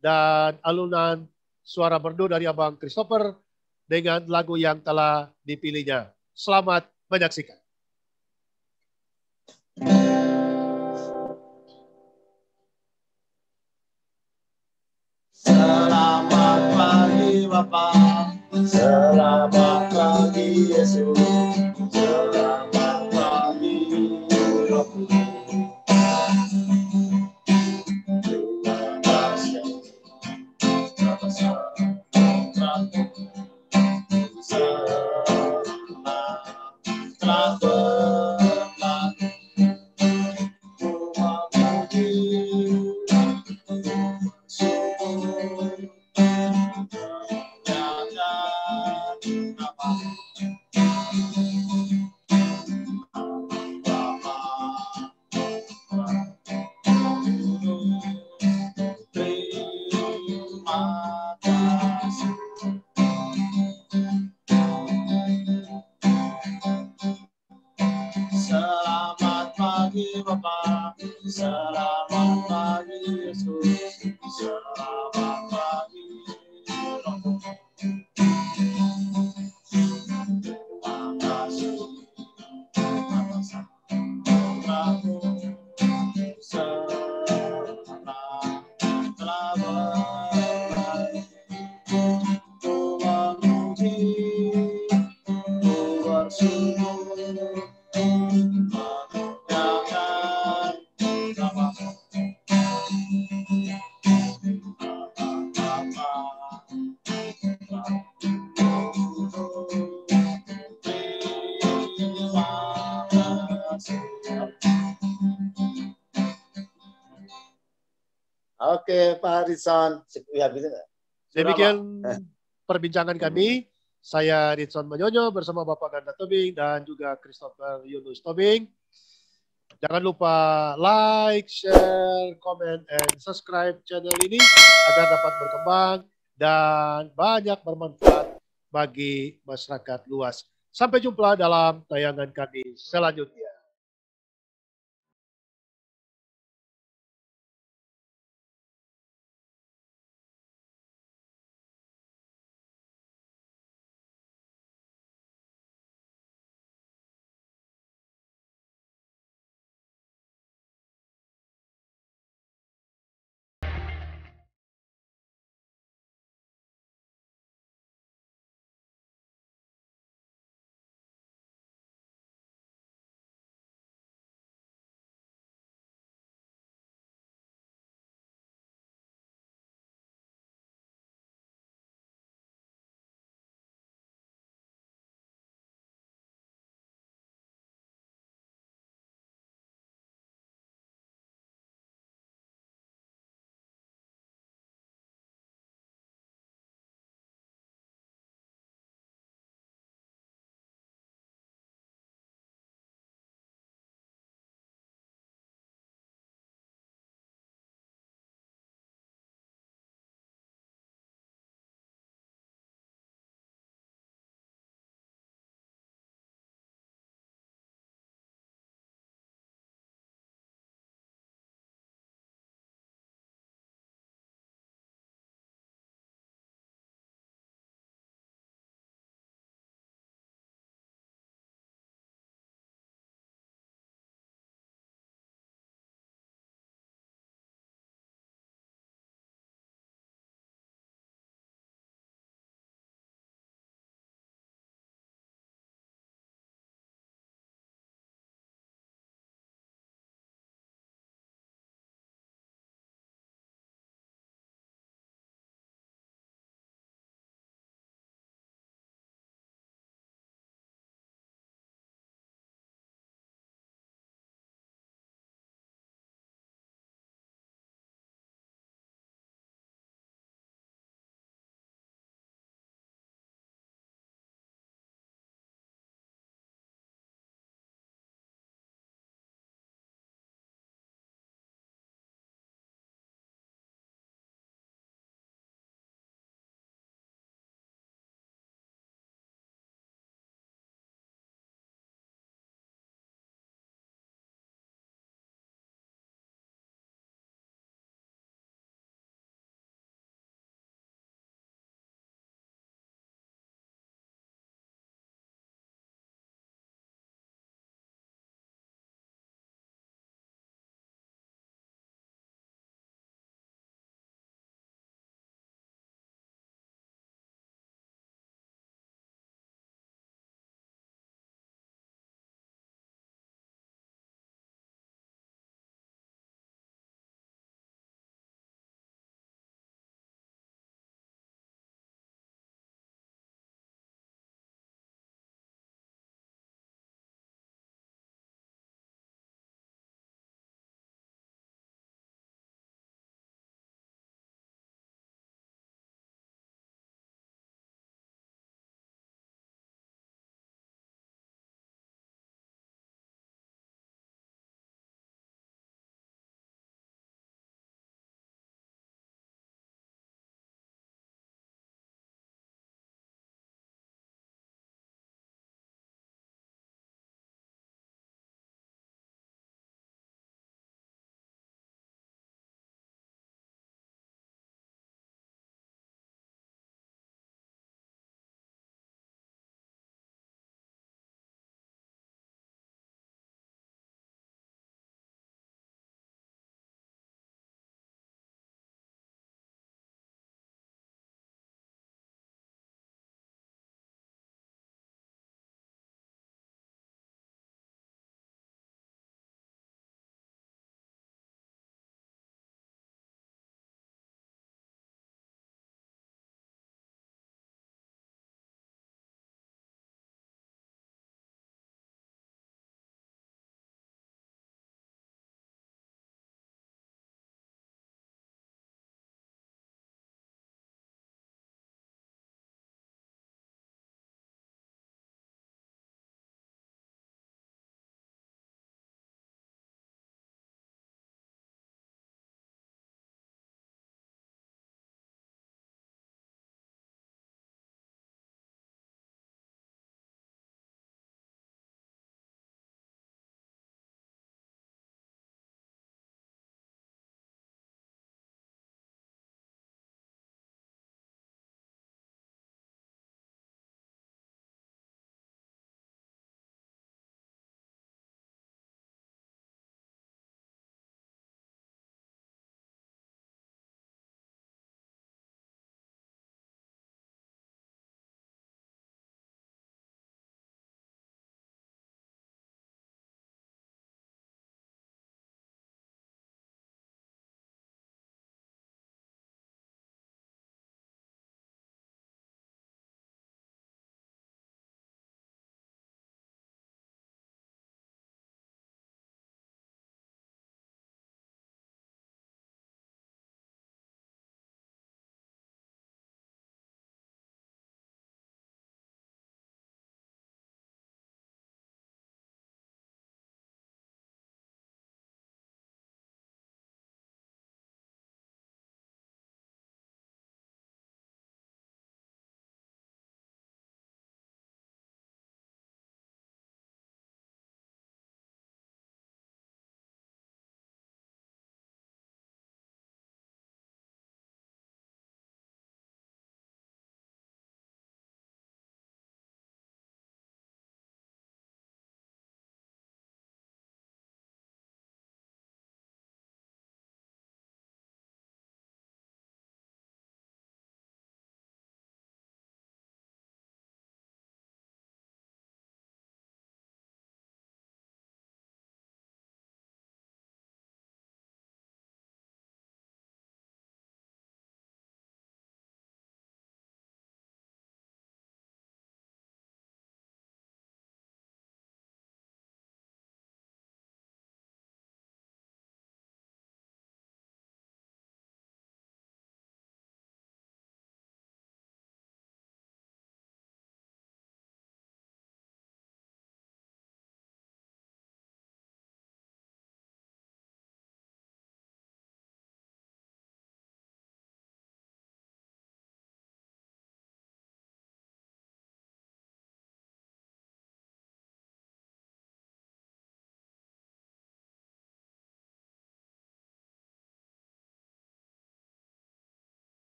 dan alunan suara merdu dari Abang Christopher dengan lagu yang telah dipilihnya. Selamat menyaksikan. Selamat pagi Bapak, selamat pagi Yesus, selamat pagi Roh Kudus. Terima kasih atas kontrakmu, telah berlaku. Ku memuji Selamat pagi, Romo. Terima kasih atas anugerahmu. Sekarang telah berakhir. Ku memuji, ku bersyukur, memuliakan namamu. Oke, Pak Ritson. Habis itu. Demikian perbincangan kami. Saya Ritson Manyonyo bersama Bapak Ganda Tobing dan juga Christopher Yunus Tobing. Jangan lupa like, share, comment, and subscribe channel ini agar dapat berkembang dan banyak bermanfaat bagi masyarakat luas. Sampai jumpa dalam tayangan kami selanjutnya.